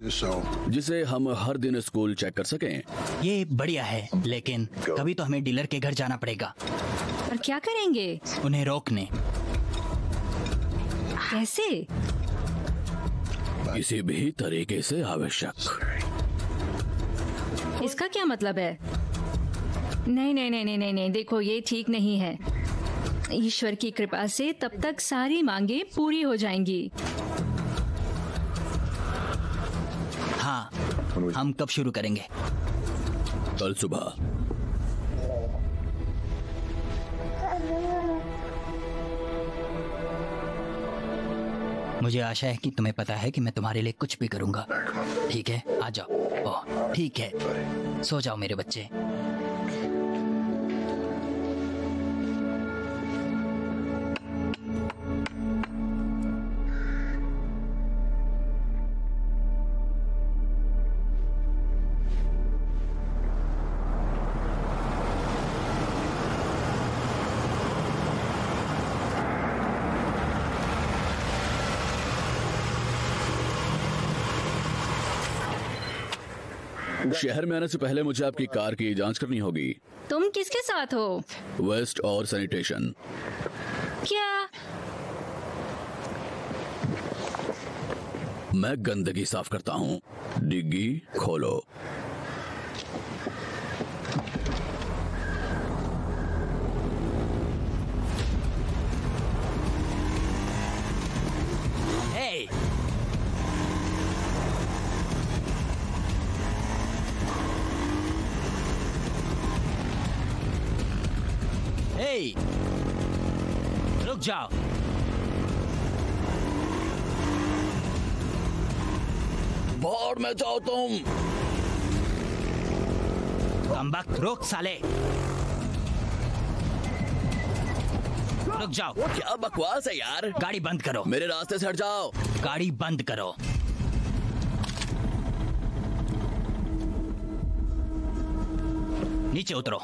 जिसे हम हर दिन स्कूल चेक कर सकें। ये बढ़िया है, लेकिन कभी तो हमें डीलर के घर जाना पड़ेगा। और क्या करेंगे? उन्हें रोकने। कैसे? किसी भी तरीके से आवश्यक। इसका क्या मतलब है? नहीं, देखो ये ठीक नहीं है। ईश्वर की कृपा से तब तक सारी मांगे पूरी हो जाएंगी। हाँ, हम कब शुरू करेंगे? कल सुबह। मुझे आशा है कि तुम्हें पता है कि मैं तुम्हारे लिए कुछ भी करूंगा। ठीक है, आ जाओ। ओह, ठीक है, सो जाओ मेरे बच्चे। शहर में आने से पहले मुझे आपकी कार की जांच करनी होगी। तुम किसके साथ हो? वेस्ट और सैनिटेशन। क्या? मैं गंदगी साफ करता हूँ। डिग्गी खोलो। रुक जाओ। बाहर में जाओ तुम। कम वक्त, रोक साले। रुक जाओ। क्या बकवास है यार। गाड़ी बंद करो। मेरे रास्ते से हट जाओ। गाड़ी बंद करो। नीचे उतरो।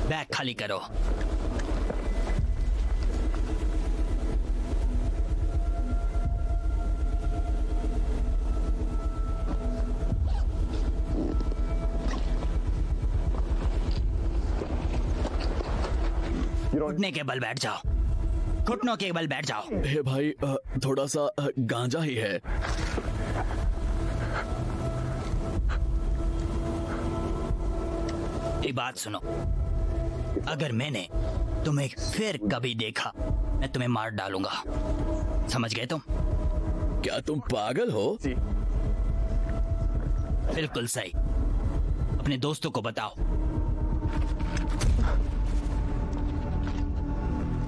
बैग खाली करो। घुटने के बल बैठ जाओ। घुटनों के बल बैठ जाओ। हे भाई, थोड़ा सा गांजा ही है। एक बात सुनो, अगर मैंने तुम्हें फिर कभी देखा मैं तुम्हें मार डालूंगा, समझ गए तुम? क्या तुम पागल हो? बिल्कुल सही। अपने दोस्तों को बताओ।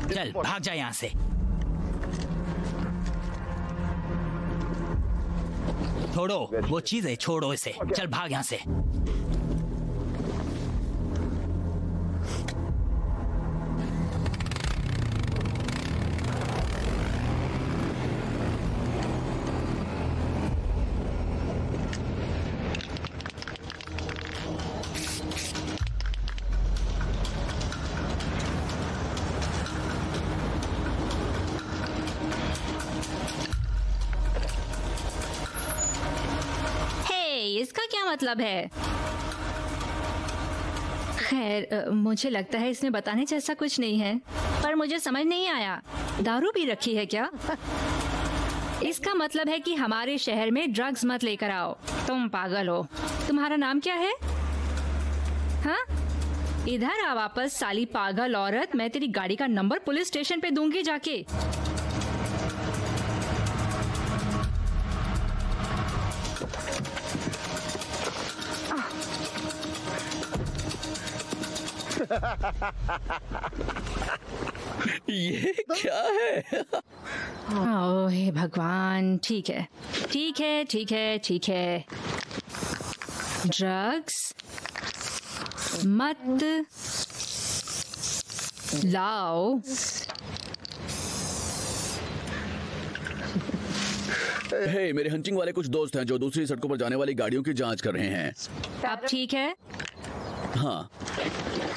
चल भाग जा यहाँ से। छोड़ो वो चीजें, छोड़ो इसे। चल भाग यहाँ से। इसका क्या मतलब है? खैर, मुझे लगता है इसमें बताने जैसा कुछ नहीं है, पर मुझे समझ नहीं आया, दारू भी रखी है क्या? इसका मतलब है कि हमारे शहर में ड्रग्स मत लेकर आओ। तुम पागल हो। तुम्हारा नाम क्या है? हाँ, इधर आ वापस साली पागल औरत। मैं तेरी गाड़ी का नंबर पुलिस स्टेशन पे दूंगी जाके। ये क्या है? ओह हे भगवान। ठीक है, ठीक है, ठीक है, ठीक है। ड्रग्स मत लाओ। हे, मेरे हंचिंग वाले कुछ दोस्त हैं जो दूसरी सड़कों पर जाने वाली गाड़ियों की जांच कर रहे हैं। अब ठीक है। हाँ,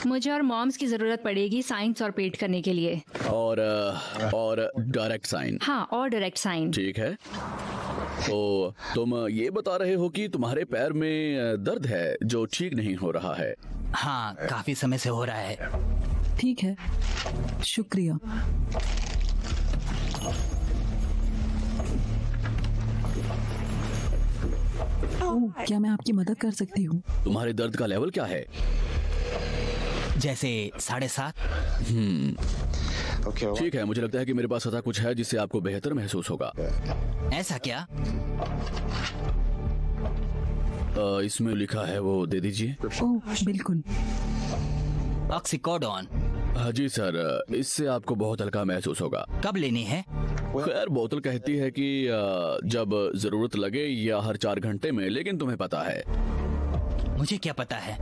मुझे और मॉम्स की जरूरत पड़ेगी साइंस और पेट करने के लिए। और डायरेक्ट साइन। हाँ, और डायरेक्ट साइन। ठीक है। तो तुम ये बता रहे हो कि तुम्हारे पैर में दर्द है जो ठीक नहीं हो रहा है? हाँ, काफी समय से हो रहा है। ठीक है, शुक्रिया। क्या मैं आपकी मदद कर सकती हूँ? तुम्हारे दर्द का लेवल क्या है? जैसे 7.5। ठीक है, मुझे लगता है कि मेरे पास ऐसा कुछ है जिससे आपको बेहतर महसूस होगा। ऐसा क्या? इसमें लिखा है, वो दे दीजिए। ओह बिल्कुल। ऑक्सीकोडोन। हाँ जी सर, इससे आपको बहुत हल्का महसूस होगा। कब लेनी है? खैर, बोतल कहती है कि जब जरूरत लगे या हर 4 घंटे में, लेकिन तुम्हें पता है। मुझे क्या पता है?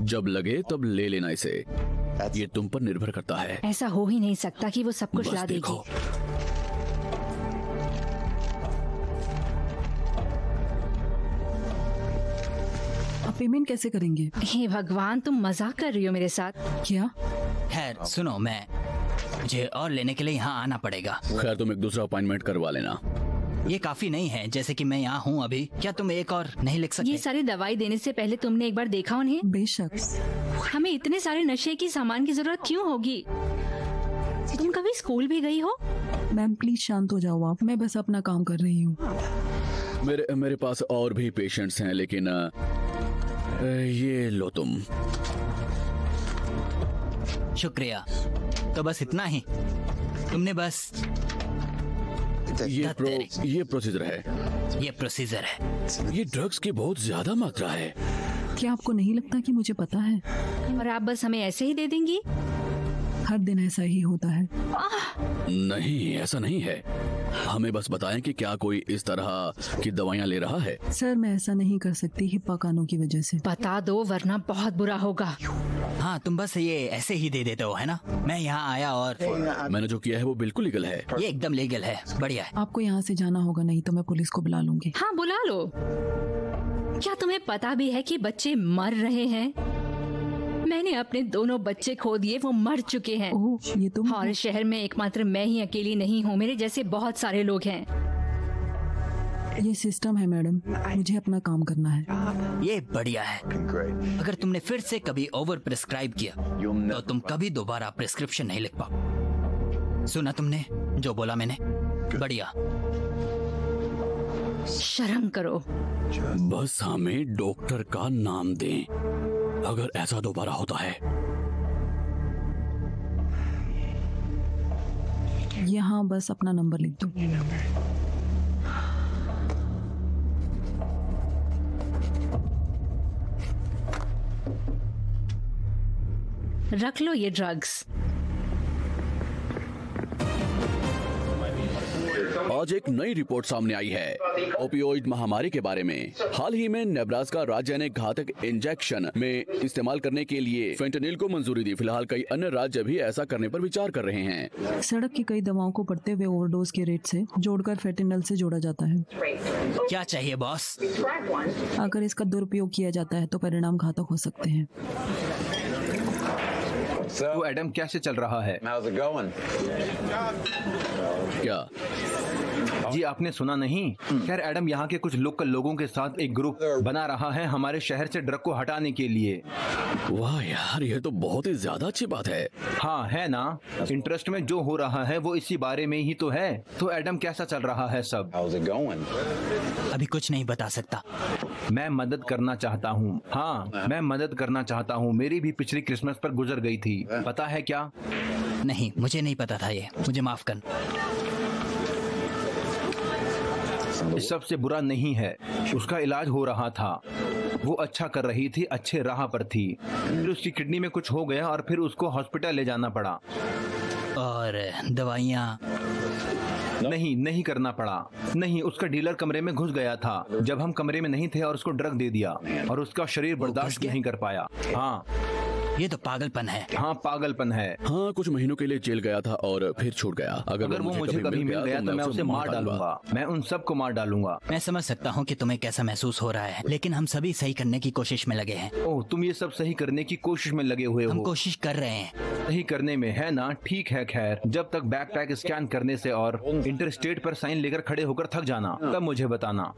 जब लगे तब ले लेना इसे। ये तुम पर निर्भर करता है। ऐसा हो ही नहीं सकता कि वो सब कुछ बस ला देगी। देखो। आप पेमेंट कैसे करेंगे? हे भगवान, तुम मजाक कर रही हो मेरे साथ? क्या? खैर सुनो, मुझे और लेने के लिए यहाँ आना पड़ेगा। खैर, तुम एक दूसरा अपॉइंटमेंट करवा लेना। ये काफी नहीं है, जैसे कि मैं यहाँ हूँ अभी। क्या तुम एक और नहीं लिख सकते? ये सारी दवाई देने से पहले तुमने एक बार देखा उन्हें? बेशक। हमें इतने सारे नशे की सामान की जरूरत क्यों होगी? तुम कभी स्कूल भी गई हो? मैम प्लीज शांत हो जाओ आप, मैं बस अपना काम कर रही हूँ। मेरे पास और भी पेशेंट्स हैं, लेकिन ये लो तुम। शुक्रिया। तो बस इतना ही? तुमने बस ये प्रोसीजर है। ये प्रोसीजर है। ये ड्रग्स की बहुत ज्यादा मात्रा है। क्या आपको नहीं लगता कि मुझे पता है? और आप बस हमें ऐसे ही दे देंगी? हर दिन ऐसा ही होता है। नहीं, ऐसा नहीं है। हमें बस बताएं कि क्या कोई इस तरह की दवाइयाँ ले रहा है। सर मैं ऐसा नहीं कर सकती, हिप्पा कानून की वजह से। बता दो वरना बहुत बुरा होगा। हाँ, तुम बस ये ऐसे ही दे देते हो, है ना? मैं यहाँ आया और मैंने जो किया है वो बिल्कुल लीगल है। ये एकदम लीगल है। बढ़िया है। आपको यहाँ से जाना होगा, नहीं तो मैं पुलिस को बुला लूंगी। हाँ, बुला लो। क्या तुम्हें पता भी है कि बच्चे मर रहे हैं? मैंने अपने दोनों बच्चे खो दिए, वो मर चुके हैं। ओह, ये तुम? और शहर में एकमात्र मैं ही अकेली नहीं हूँ, मेरे जैसे बहुत सारे लोग हैं। ये सिस्टम है मैडम, मुझे अपना काम करना है। ये बढ़िया है। अगर तुमने फिर से कभी ओवर प्रिस्क्राइब किया तो तुम कभी दोबारा प्रिस्क्रिप्शन नहीं लिख पाओ। सुना तुमने जो बोला मैंने? बढ़िया। शर्म करो। बस हमें डॉक्टर का नाम दें अगर ऐसा दोबारा होता है। यहाँ बस अपना नंबर लिख दो। रख लो ये ड्रग्स। आज एक नई रिपोर्ट सामने आई है ओपियोइड महामारी के बारे में। हाल ही में नेब्रास्का राज्य ने घातक इंजेक्शन में इस्तेमाल करने के लिए फेंटेनिल को मंजूरी दी। फिलहाल कई अन्य राज्य भी ऐसा करने पर विचार कर रहे हैं। सड़क की कई दवाओं को बढ़ते हुए ओवरडोज के रेट से जोड़कर फेंटेनिल से जोड़ा जाता है। क्या चाहिए बॉस? अगर इसका दुरुपयोग किया जाता है तो परिणाम घातक हो सकते हैं। तो एडम कैसे चल रहा है? How's it going? क्या? जी आपने सुना नहीं? खैर एडम यहाँ के कुछ लोकल लोगों के साथ एक ग्रुप बना रहा है हमारे शहर से ड्रग को हटाने के लिए। वाह यार, ये तो बहुत ही ज्यादा अच्छी बात है। हाँ है ना? इंटरेस्ट में जो हो रहा है वो इसी बारे में ही तो है। तो एडम कैसा चल रहा है सब? How's it going? अभी कुछ नहीं बता सकता। मैं मदद करना चाहता हूँ। हाँ मैं मदद करना चाहता हूँ। मेरी भी पिछली क्रिसमस पर गुजर गई थी, पता है क्या? नहीं, मुझे नहीं पता था ये। मुझे माफ कर। सबसे बुरा नहीं है, उसका इलाज हो रहा था। वो अच्छा कर रही थी, अच्छे राह पर थी। फिर उसकी किडनी में कुछ हो गया और फिर उसको हॉस्पिटल ले जाना पड़ा। और दवाइयाँ? नहीं करना पड़ा। नहीं, उसका डीलर कमरे में घुस गया था जब हम कमरे में नहीं थे और उसको ड्रग दे दिया और उसका शरीर बर्दाश्त नहीं कर पाया। हाँ ये तो पागलपन है। हाँ पागलपन है। हाँ, कुछ महीनों के लिए जेल गया था और फिर छूट गया। अगर वो मुझे कभी मिल गया तो मैं उसे मार डालूंगा। मैं उन सबको मार डालूंगा। मैं समझ सकता हूँ कि तुम्हें कैसा महसूस हो रहा है, लेकिन हम सभी सही करने की कोशिश में लगे हैं। ओह, तुम ये सब सही करने की कोशिश में लगे हुए हो? हम कोशिश कर रहे हैं सही करने में, है ना? ठीक है। खैर जब तक बैकपैक स्कैन करने से और इंटरस्टेट पर साइन लेकर खड़े होकर थक जाना, तब मुझे बताना।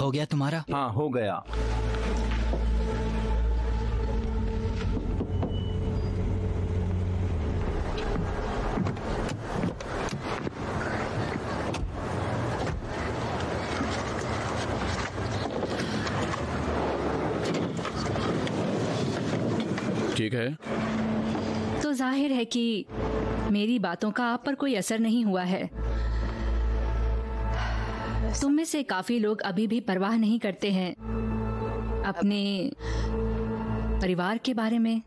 हो गया तुम्हारा? हाँ हो गया। ठीक है। तो जाहिर है कि मेरी बातों का आप पर कोई असर नहीं हुआ है। तुम में से काफी लोग अभी भी परवाह नहीं करते हैं अपने परिवार के बारे में,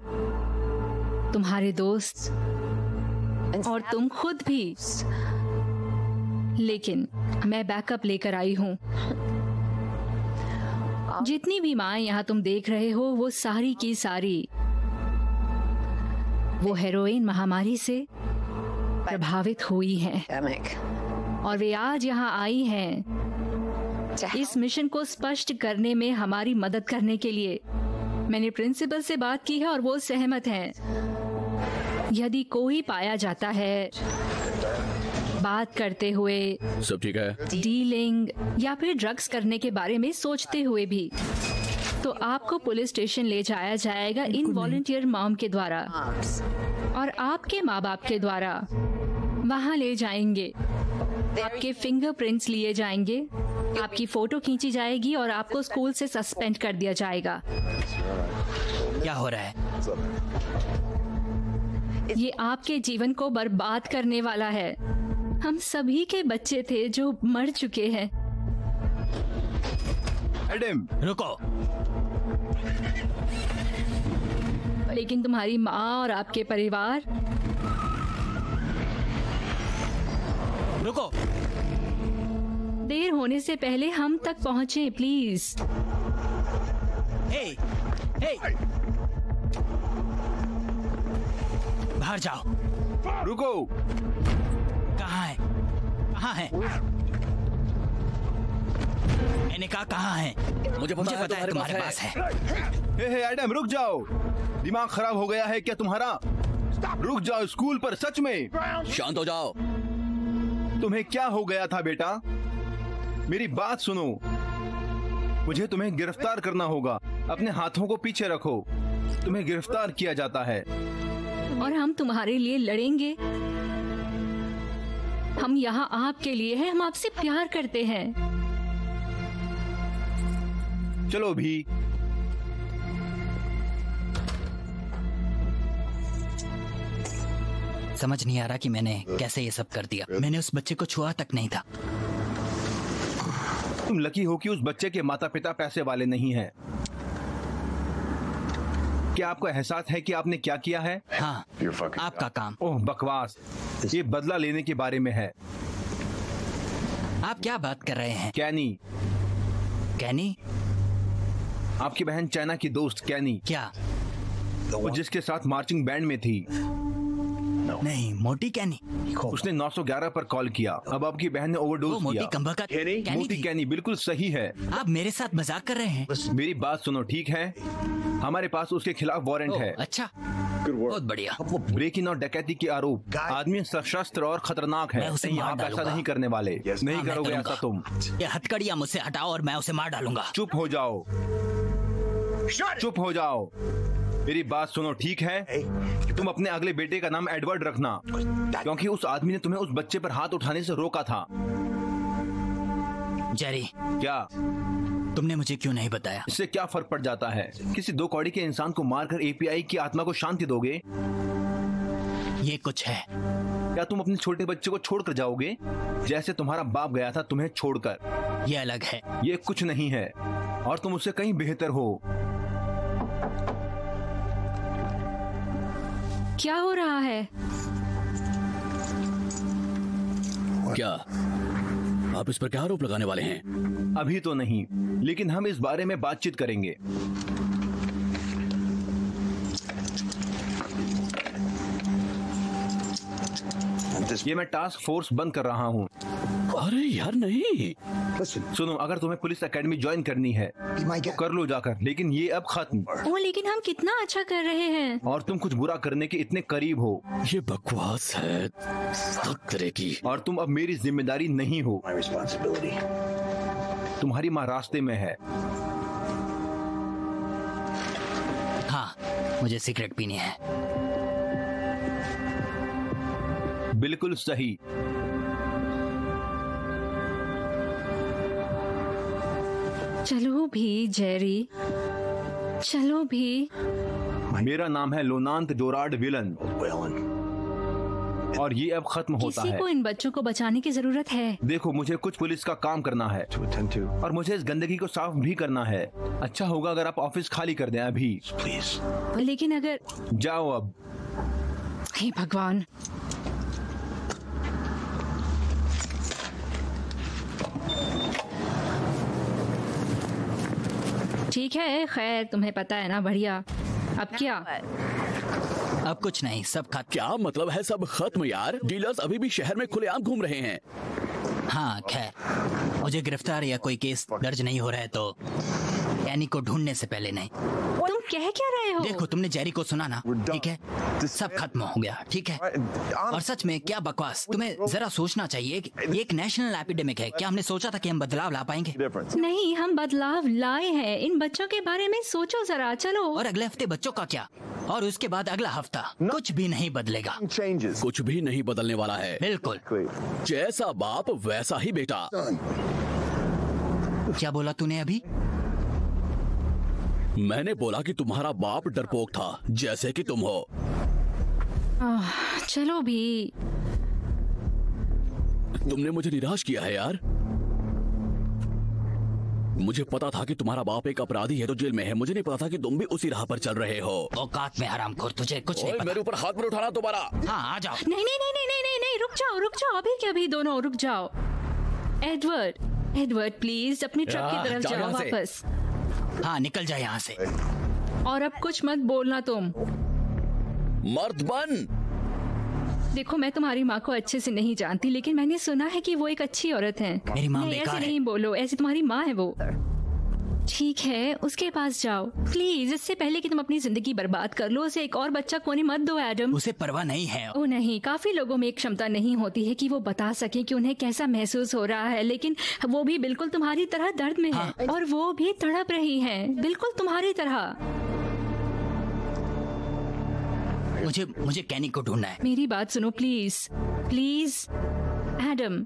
तुम्हारे दोस्त और तुम खुद भी। लेकिन मैं बैकअप लेकर आई हूँ। जितनी भी माँ यहाँ तुम देख रहे हो वो सारी की सारी वो हेरोइन महामारी से प्रभावित हुई हैं और वे आज यहाँ आई हैं इस मिशन को स्पष्ट करने में हमारी मदद करने के लिए। मैंने प्रिंसिपल से बात की है और वो सहमत हैं। यदि कोई पाया जाता है बात करते हुए, सब ठीक है? डीलिंग या फिर ड्रग्स करने के बारे में सोचते हुए भी, तो आपको पुलिस स्टेशन ले जाया जाएगा इन वॉलंटियर मॉम के द्वारा और आपके माँ बाप के द्वारा वहाँ ले जाएंगे। आपके फिंगरप्रिंट्स लिए जाएंगे, आपकी फोटो खींची जाएगी और आपको स्कूल से सस्पेंड कर दिया जाएगा। क्या हो रहा है? ये आपके जीवन को बर्बाद करने वाला है। हम सभी के बच्चे थे जो मर चुके हैं। एडम रुको। लेकिन तुम्हारी माँ और आपके परिवार। रुको। देर होने से पहले हम तक पहुँचे प्लीज। हे, हे, बाहर जाओ। रुको। कहाँ है? कहाँ है? मैंने कहा कहाँ है? मुझे पता है तुम्हारे पास है। हे एडम, रुक जाओ। दिमाग खराब हो गया है क्या तुम्हारा? रुक जाओ, स्कूल पर सच में। शांत हो जाओ। तुम्हें क्या हो गया था बेटा? मेरी बात सुनो। मुझे तुम्हें गिरफ्तार करना होगा। अपने हाथों को पीछे रखो। तुम्हें गिरफ्तार किया जाता है। और हम तुम्हारे लिए लड़ेंगे। हम यहाँ आपके लिए हैं। हम आपसे प्यार करते हैं। चलो भी। समझ नहीं आ रहा कि मैंने कैसे ये सब कर दिया। मैंने उस बच्चे को छुआ तक नहीं था। तुम लकी हो कि उस बच्चे के माता पिता पैसे वाले नहीं हैं। क्या आपको एहसास है कि आपने क्या किया है? हाँ, आपका काम। ओह बकवास। ये बदला लेने के बारे में है। आप क्या बात कर रहे हैं? कैनी। कैनी? आपकी बहन चाइना की दोस्त कैनी। क्या? वो जिसके साथ मार्चिंग बैंड में थी। नहीं, मोटी कैनी। उसने 911 पर कॉल किया। अब आपकी बहन ने ओवरडोज किया। मोटी कम्बका कैनी मोटी थी। कैनी बिल्कुल सही है। आप मेरे साथ मजाक कर रहे हैं? मेरी बात सुनो, ठीक है? हमारे पास उसके खिलाफ वारंट है। अच्छा, बहुत बढ़िया। ब्रेकिंग और डकैती के आरोप। आदमी सशस्त्र और खतरनाक है। मैं उसे मार आप ऐसा डालूंगा। नहीं करने वाले। नहीं हाँ, मैं करोगे करूंगा। ऐसा तुम। ये हथकड़ियाँ मुझसे हटाओ और मैं उसे मार डालूंगा। चुप हो जाओ। चुप हो जाओ। मेरी बात सुनो, ठीक है? तुम अपने अगले बेटे का नाम एडवर्ड रखना, क्योंकि उस आदमी ने तुम्हें उस बच्चे पर हाथ उठाने से रोका था। जेरी, क्या? तुमने मुझे क्यों नहीं बताया? इससे क्या फर्क पड़ जाता है? किसी 2 कौड़ी के इंसान को मारकर एपीआई की आत्मा को शांति दोगे? ये कुछ है। क्या तुम अपने छोटे बच्चे को छोड़कर जाओगे, जैसे तुम्हारा बाप गया था तुम्हें छोड़कर? ये अलग है। ये कुछ नहीं है, और तुम उससे कहीं बेहतर हो। क्या हो रहा है? क्या आप इस पर क्या आरोप लगाने वाले हैं? अभी तो नहीं, लेकिन हम इस बारे में बातचीत करेंगे। ये मैं टास्क फोर्स बंद कर रहा हूँ। अरे यार नहीं। सुनो, अगर तुम्हें पुलिस एकेडमी ज्वाइन करनी है तो कर लो जाकर, लेकिन ये अब खत्म। ओह, लेकिन हम कितना अच्छा कर रहे हैं। और तुम कुछ बुरा करने के इतने करीब हो। ये बकवास है तरह की। और तुम अब मेरी जिम्मेदारी नहीं हो। तुम्हारी माँ रास्ते में है। हाँ, मुझे सिगरेट पीनी है। बिल्कुल सही। चलो भी जेरी, चलो भी। मेरा नाम है लोनांत जोरार्ड विलन, और ये अब खत्म होता किसी है। को इन बच्चों को बचाने की जरूरत है। देखो, मुझे कुछ पुलिस का काम करना है और मुझे इस गंदगी को साफ भी करना है। अच्छा होगा अगर आप ऑफिस खाली कर दें अभी। लेकिन अगर जाओ अब। हे भगवान। ठीक है, खैर तुम्हें पता है ना। बढ़िया। अब क्या? अब कुछ नहीं, सब खत्म। क्या मतलब है सब खत्म यार? डीलर्स अभी भी शहर में खुलेआम घूम रहे हैं। हाँ, खैर मुझे गिरफ्तार या कोई केस दर्ज नहीं हो रहा है तो कैनी को ढूंढने से पहले नहीं। तुम कह क्या रहे हो? देखो, तुमने जेरी को सुना ना, ठीक है? सब खत्म हो गया, ठीक है? और सच में क्या बकवास। तुम्हें जरा सोचना चाहिए कि ये एक नेशनल एपिडेमिक है। क्या हमने सोचा था कि हम बदलाव ला पाएंगे? नहीं, हम बदलाव लाए हैं। इन बच्चों के बारे में सोचो जरा। चलो। और अगले हफ्ते बच्चों का क्या? और उसके बाद अगला हफ्ता? कुछ भी नहीं बदलेगा। कुछ भी नहीं बदलने वाला है। बिल्कुल। जैसा बाप वैसा ही बेटा। क्या बोला तूने अभी? मैंने बोला कि तुम्हारा बाप डरपोक था, जैसे कि तुम हो। चलो भी। तुमने मुझे निराश किया है यार। मुझे पता था कि तुम्हारा बाप एक अपराधी है तो जेल में है। मुझे नहीं पता था कि तुम भी उसी राह पर चल रहे हो। औकात में हरामखोर, तुझे कुछ नहीं ओए, पता। मेरे ऊपर हाथ मत उठाना दोबारा। हाँ, आ जाओ। नहीं नहीं नहीं नहीं नहीं नहीं नहीं, रुक जाओ रुक जाओ। अभी क्या? अभी दोनों रुक जाओ। एडवर्ड, एडवर्ड प्लीज अपने ट्रक की तरफ जाओ जाओ यहाँ से। वापस। हाँ, निकल जाए यहाँ से। और अब कुछ मत बोलना तुम। मर्द बन। देखो, मैं तुम्हारी माँ को अच्छे से नहीं जानती, लेकिन मैंने सुना है कि वो एक अच्छी औरत है। मेरी माँ नहीं, बेकार ऐसे है। नहीं बोलो, ऐसे तुम्हारी माँ है वो। ठीक है, उसके पास जाओ प्लीज, इससे पहले कि तुम अपनी जिंदगी बर्बाद कर लो। उसे एक और बच्चा खोने मत दो एडम। उसे परवाह नहीं है। ओ नहीं, काफी लोगों में एक क्षमता नहीं होती है कि वो बता सके कि उन्हें कैसा महसूस हो रहा है, लेकिन वो भी बिल्कुल तुम्हारी तरह दर्द में है। और वो भी तड़प रही है, बिल्कुल तुम्हारी तरह। मुझे कैनी को ढूंढना है। मेरी बात सुनो प्लीज, प्लीज एडम।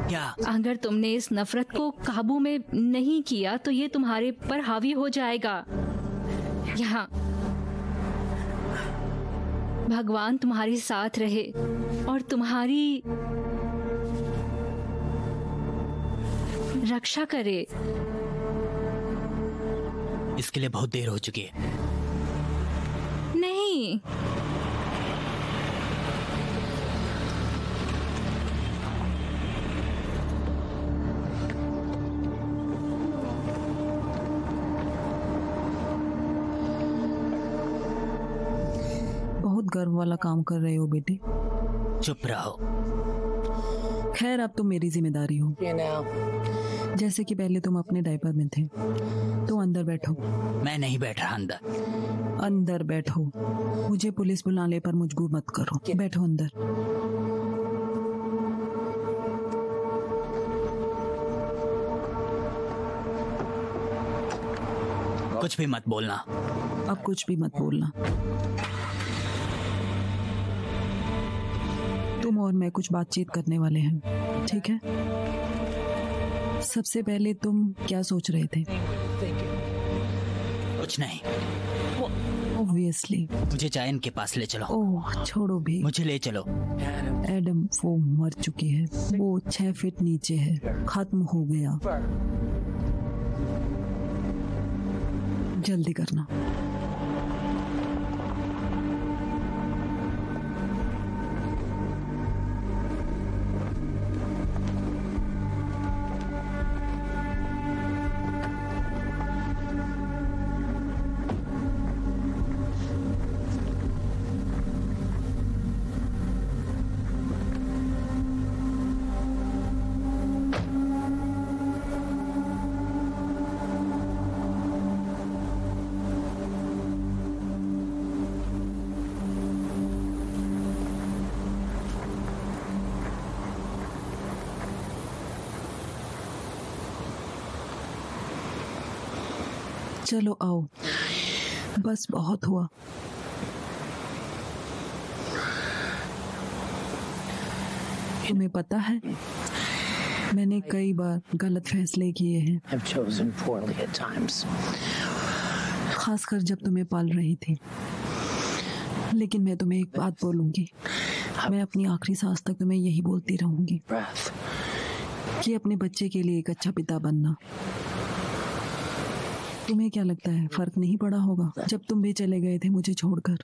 क्या? अगर तुमने इस नफरत को काबू में नहीं किया तो ये तुम्हारे पर हावी हो जाएगा। यहाँ भगवान तुम्हारे साथ रहे और तुम्हारी रक्षा करे। इसके लिए बहुत देर हो चुकी है। नहीं, बहुत गर्व वाला काम कर रहे हो बेटी। चुप रहो। खैर, अब तुम मेरी जिम्मेदारी हो। जैसे कि पहले तुम अपने डायपर में थे, तो अंदर बैठो। मैं नहीं बैठ रहा अंदर। अंदर बैठो। मुझे पुलिस बुलाने पर मजबूर मत करो। बैठो अंदर। कुछ भी मत बोलना। अब कुछ भी मत बोलना। तुम और मैं कुछ बातचीत करने वाले हैं, ठीक है? सबसे पहले तुम क्या सोच रहे थे? कुछ नहीं। ऑब्वियसली। मुझे जायन के पास ले चलो। ओह, छोड़ो भी। मुझे ले चलो। एडम, वो मर चुकी है। वो 6 फीट नीचे है। खत्म हो गया। जल्दी करना। चलो आओ, बस बहुत हुआ। तुम्हें पता है, मैंने कई बार गलत फैसले किए हैं, खासकर जब तुम्हें पाल रही थी। लेकिन मैं तुम्हें एक बात बोलूंगी, मैं अपनी आखिरी सांस तक तुम्हें यही बोलती रहूंगी कि अपने बच्चे के लिए एक अच्छा पिता बनना। तुम्हें क्या लगता है, फर्क नहीं पड़ा होगा जब तुम भी चले गए थे मुझे छोड़कर?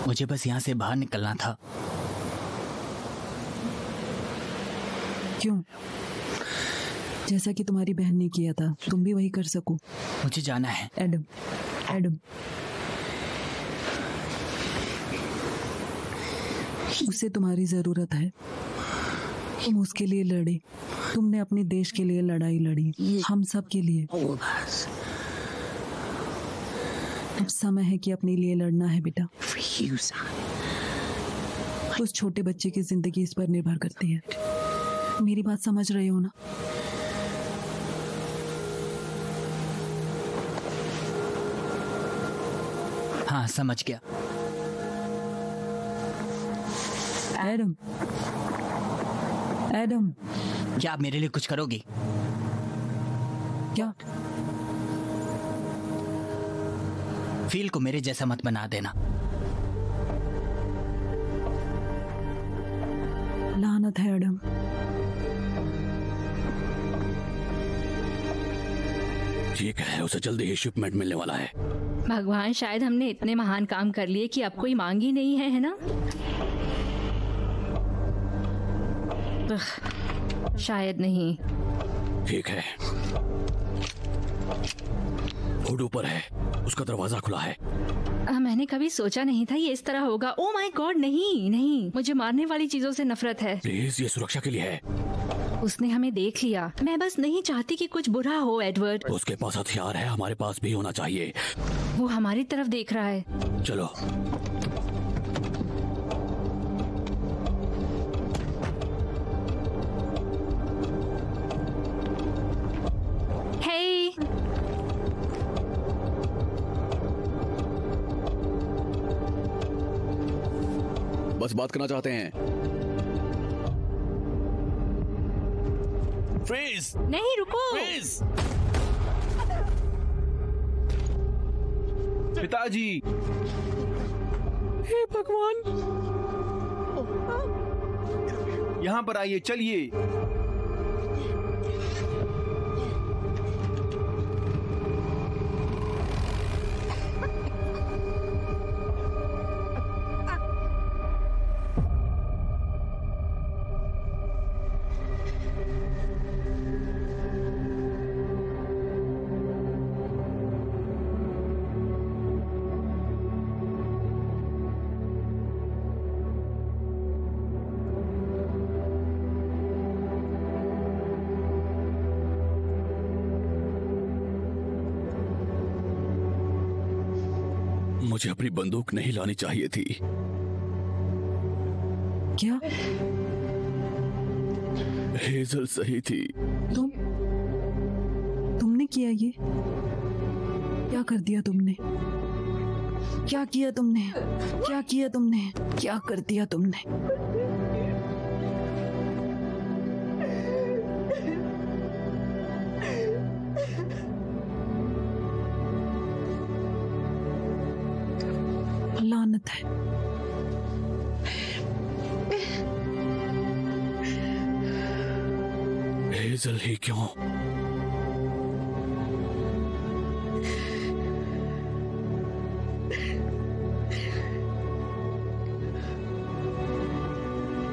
मुझे बस यहाँ से बाहर निकलना था। क्यों? जैसा कि तुम्हारी बहन ने किया था, तुम भी वही कर सको। मुझे जाना है। एडम, एडम, उसे तुम्हारी जरूरत है। तुम उसके लिए लड़े। तुमने अपने देश के लिए लड़ाई लड़ी, हम सब के लिए। अब समय है कि अपने लिए लड़ना है बेटा। उस छोटे बच्चे की जिंदगी इस पर निर्भर करती है। मेरी बात समझ रहे हो ना? हाँ, समझ गया। एडम, एडम, क्या आप मेरे लिए कुछ करोगी? क्या? फील को मेरे जैसा मत बना देना। लानत है एडम। ठीक है, उसे जल्दी ही शिपमेंट मिलने वाला है। भगवान, शायद हमने इतने महान काम कर लिए कि अब कोई मांग ही नहीं है ना? शायद नहीं। ठीक है, हुड ऊपर है, उसका दरवाजा खुला है। मैंने कभी सोचा नहीं था ये इस तरह होगा। ओ माय गॉड, नहीं नहीं, मुझे मारने वाली चीजों से नफरत है। प्लीज, ये सुरक्षा के लिए है। उसने हमें देख लिया। मैं बस नहीं चाहती कि कुछ बुरा हो एडवर्ड। उसके पास हथियार है, हमारे पास भी होना चाहिए। वो हमारी तरफ देख रहा है। चलो। हे, बस बात करना चाहते हैं। फ्रीज! नहीं रुको। फ्रीज! पिताजी, हे भगवान! यहाँ पर आइए, चलिए। मुझे अपनी बंदूक नहीं लानी चाहिए थी। क्या? हेजल सही थी। तुमने किया ये? क्या कर दिया तुमने? क्या किया तुमने? क्या किया तुमने? क्या कर दिया तुमने? लानत है। हेजल ही क्यों?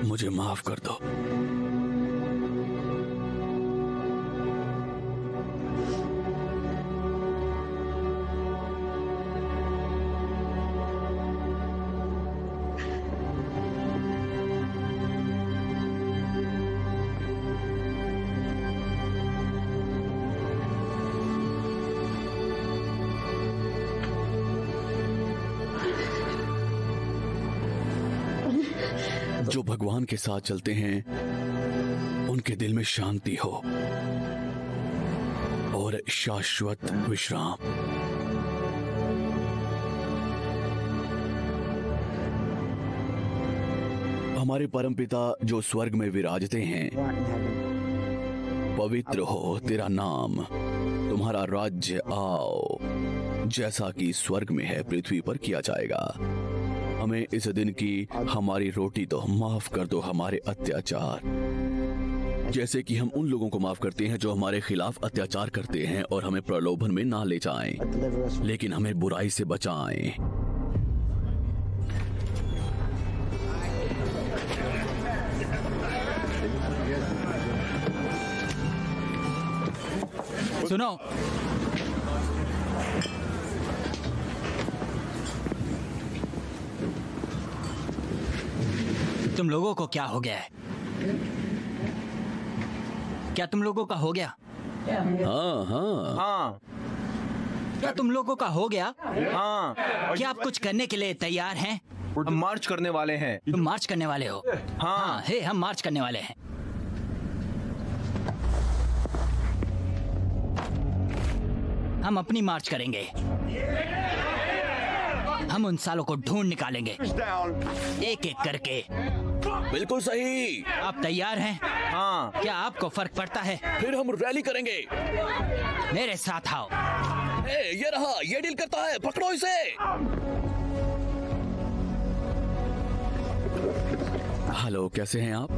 मुझे माफ कर दो। जो भगवान के साथ चलते हैं उनके दिल में शांति हो और शाश्वत विश्राम। हमारे परमपिता जो स्वर्ग में विराजते हैं, पवित्र हो तेरा नाम, तुम्हारा राज्य आओ, जैसा कि स्वर्ग में है पृथ्वी पर किया जाएगा। हमें इस दिन की हमारी रोटी तो माफ कर दो हमारे अत्याचार, जैसे कि हम उन लोगों को माफ करते हैं जो हमारे खिलाफ अत्याचार करते हैं, और हमें प्रलोभन में ना ले जाएं, लेकिन हमें बुराई से बचाएं। सुनो, तुम लोगों को क्या हो गया है? क्या तुम लोगों का हो गया? हाँ हाँ हाँ क्या तुम लोगों का हो गया? हाँ, क्या आप कुछ करने के लिए तैयार हैं? हम मार्च करने वाले हैं। तुम मार्च करने वाले हो? हाँ। हे, हम मार्च करने वाले हैं। हम अपनी मार्च करेंगे। हम उन सालों को ढूंढ निकालेंगे, एक एक करके। बिल्कुल सही। आप तैयार हैं? हाँ। क्या आपको फर्क पड़ता है? फिर हम रैली करेंगे। मेरे साथ आओ। ये रहा, ये डील करता है, पकड़ो इसे। हेलो, कैसे हैं आप?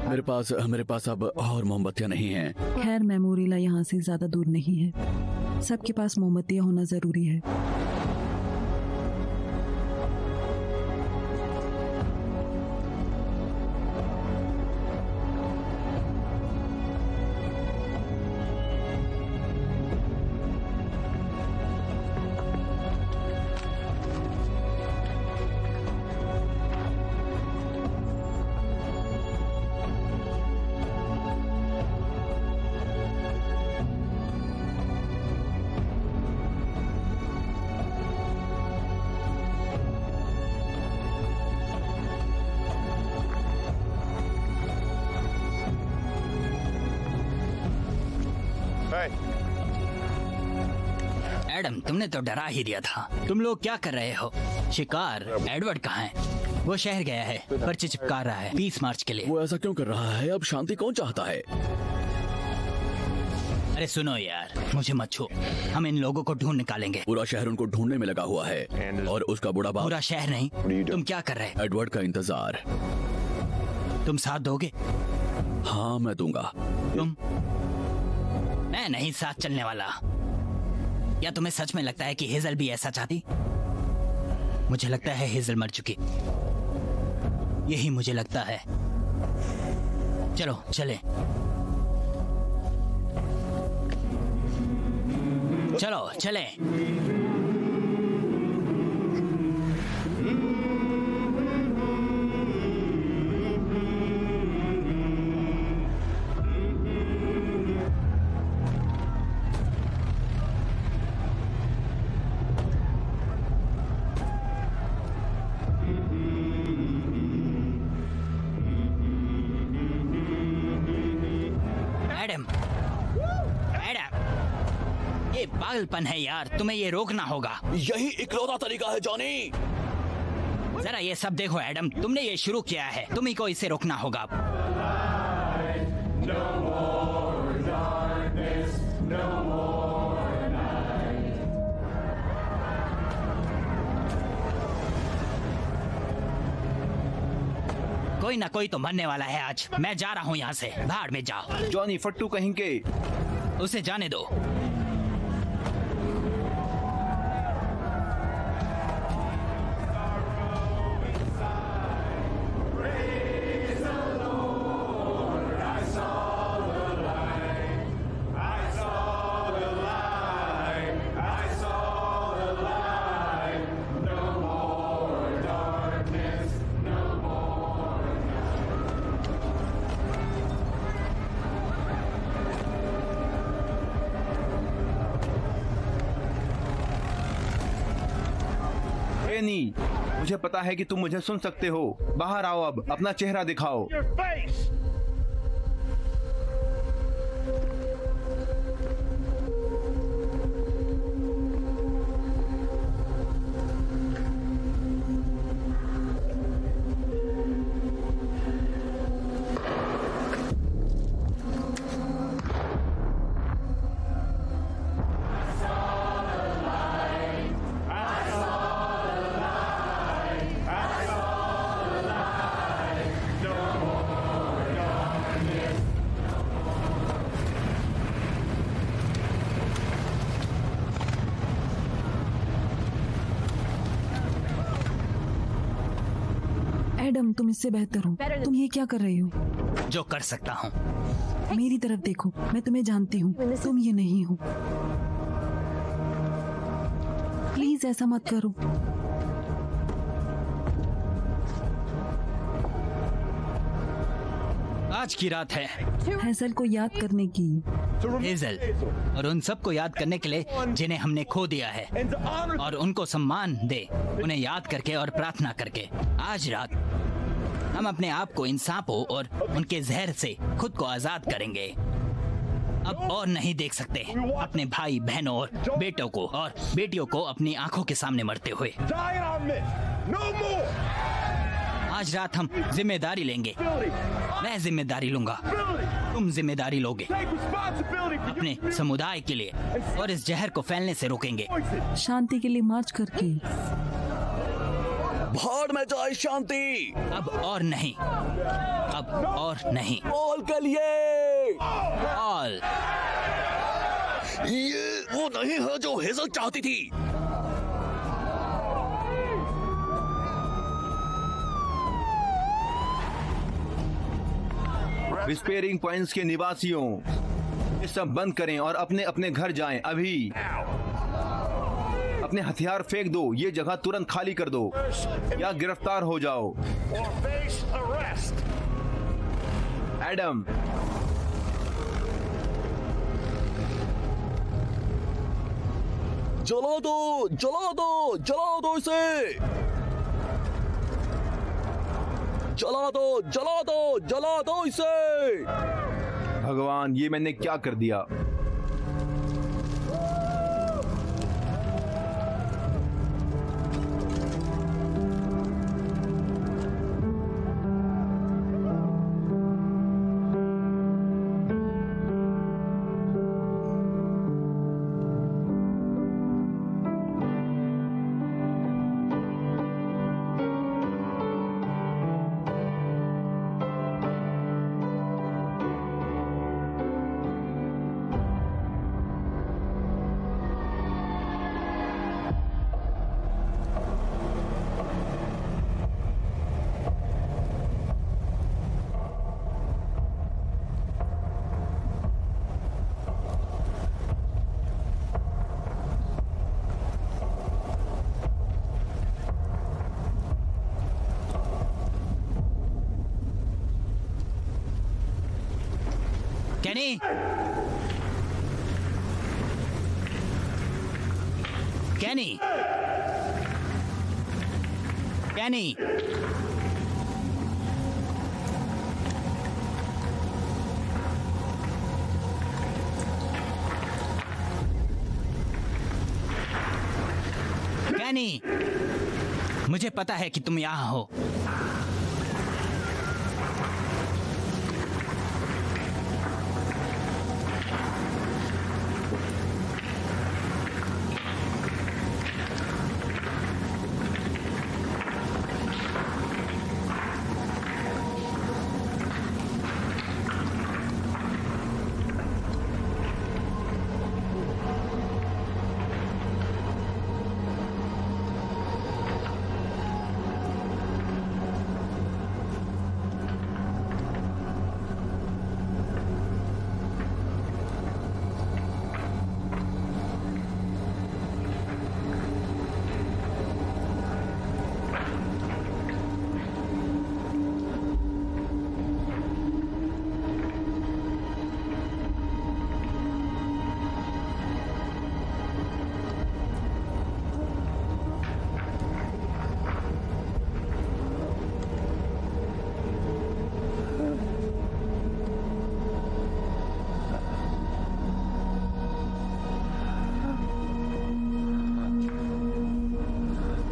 मेरे पास अब और मोमबत्तियां नहीं हैं। खैर, मेमोरिला यहाँ से ज्यादा दूर नहीं है। सबके पास मोमबत्तियां होना जरूरी है। एडम, तुमने तो डरा ही दिया था। तुम लोग क्या कर रहे हो? शिकार? एडवर्ड कहाँ है? वो शहर गया है, पर्चे चिपका रहा है 20 मार्च के लिए। वो ऐसा क्यों कर रहा है? अब शांति कौन चाहता है? अरे सुनो यार, मुझे मत छू। हम इन लोगों को ढूंढ निकालेंगे। पूरा शहर उनको ढूंढने में लगा हुआ है और उसका बुढ़ा बाप। पूरा शहर नहीं, तुम क्या कर रहे? एडवर्ड का इंतजार। तुम साथ दोगे? हाँ, मैं दूंगा। तुम? मैं नहीं साथ चलने वाला। या तुम्हें सच में लगता है कि हेजल भी ऐसा चाहती? मुझे लगता है हेजल मर चुकी, यही मुझे लगता है। चलो चले, चलो चले। ये पागलपन है यार, तुम्हें ये रोकना होगा। यही इकलौता तरीका है जॉनी। जरा ये सब देखो एडम, तुमने ये शुरू किया है, तुम्ही को इसे रोकना होगा। कोई ना कोई तो मरने वाला है आज। मैं जा रहा हूँ यहाँ से, भाड़ में जाओ। जॉनी फट्टू कहीं के, उसे जाने दो। एनी, मुझे पता है कि तुम मुझे सुन सकते हो। बाहर आओ, अब अपना चेहरा दिखाओ। Your face! एडम, तुम इससे बेहतर हो। तुम ये क्या कर रही हो? जो कर सकता हूँ। मेरी तरफ देखो, मैं तुम्हें जानती हूँ, तुम ये नहीं हो। प्लीज ऐसा मत करो। आज की रात है हेजल को याद करने की। हेजल और उन सबको याद करने के लिए जिन्हें हमने खो दिया है, और उनको सम्मान दे, उन्हें याद करके और प्रार्थना करके। आज रात हम अपने आप को इन सांपों और उनके जहर से खुद को आजाद करेंगे। अब और नहीं देख सकते अपने भाई बहनों और बेटों को और बेटियों को अपनी आंखों के सामने मरते हुए। आज रात हम जिम्मेदारी लेंगे। मैं जिम्मेदारी लूंगा, तुम जिम्मेदारी लोगे अपने समुदाय के लिए, और इस जहर को फैलने से रोकेंगे। शांति के लिए मार्च करके। भाड़ में जाए शांति। अब और नहीं, अब और नहीं। ऑल के लिए। ऑल। ये वो नहीं है जो हेजल चाहती थी। रिपेयरिंग पॉइंट्स के निवासियों, ये सब बंद करें और अपने अपने घर जाएं अभी। अपने हथियार फेंक दो, ये जगह तुरंत खाली कर दो या गिरफ्तार हो जाओ। Or face arrest! एडम, जला दो, जला दो, जला दो इसे। जला दो, जला दो, जला दो इसे। भगवान, ये मैंने क्या कर दिया? कैनी, कैनी, कैनी, कैनी, मुझे पता है कि तुम यहाँ हो।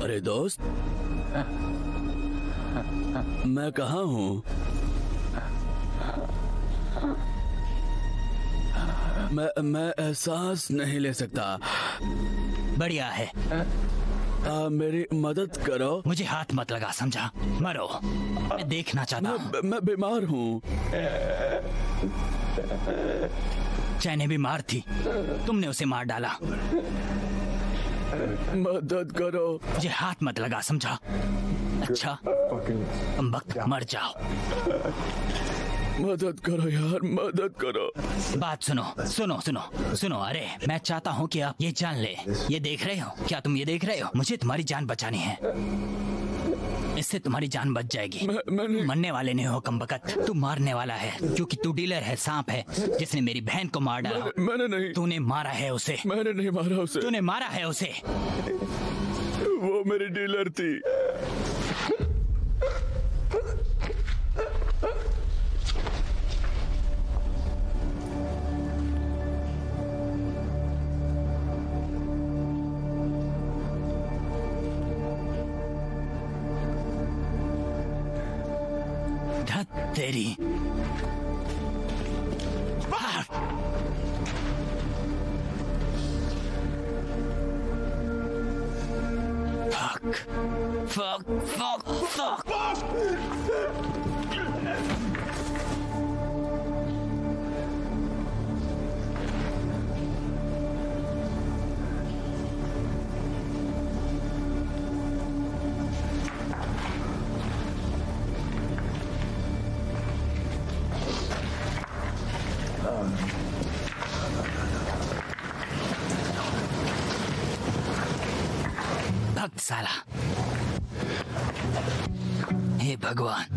अरे दोस्त, मैं कहाँ हूँ? मैं एहसास नहीं ले सकता। बढ़िया है। मेरी मदद करो। मुझे हाथ मत लगा, समझा? मरो। मैं देखना चाहता हूँ। मैं बीमार हूँ। चैने बीमार थी, तुमने उसे मार डाला। मदद करो। मुझे हाथ मत लगा, समझा? अच्छा, तुम वक्त मर जाओ। मदद करो यार, मदद करो। बात सुनो सुनो सुनो सुनो। अरे मैं चाहता हूँ कि आप ये जान ले। ये देख रहे हो? क्या तुम ये देख रहे हो? मुझे तुम्हारी जान बचानी है। इससे तुम्हारी जान बच जाएगी। तुम मरने वाले नहीं हो कमबख्त, तू मारने वाला है, क्योंकि तू डीलर है, सांप है जिसने मेरी बहन को मार डाला। मैंने नहीं। तूने मारा है उसे। मैंने नहीं मारा उसे। तूने मारा है उसे। वो मेरी डीलर थी। तेरी fuck. भक्त साला, हे भगवान।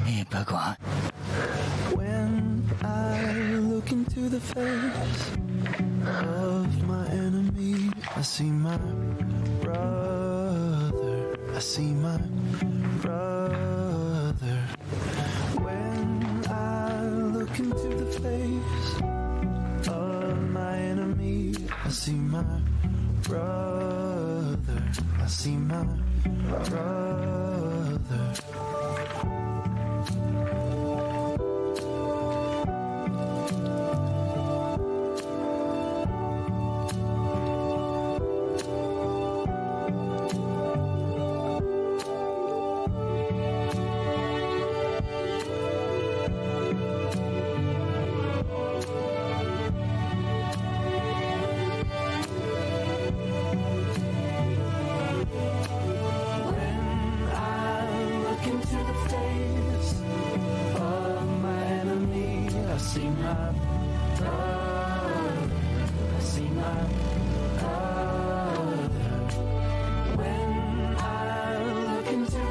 हे भगवान। When I look into the face of my enemy, I see my brother. I see my brother. When I look into the face of my enemy, I see my brother. I see my brother. When I look into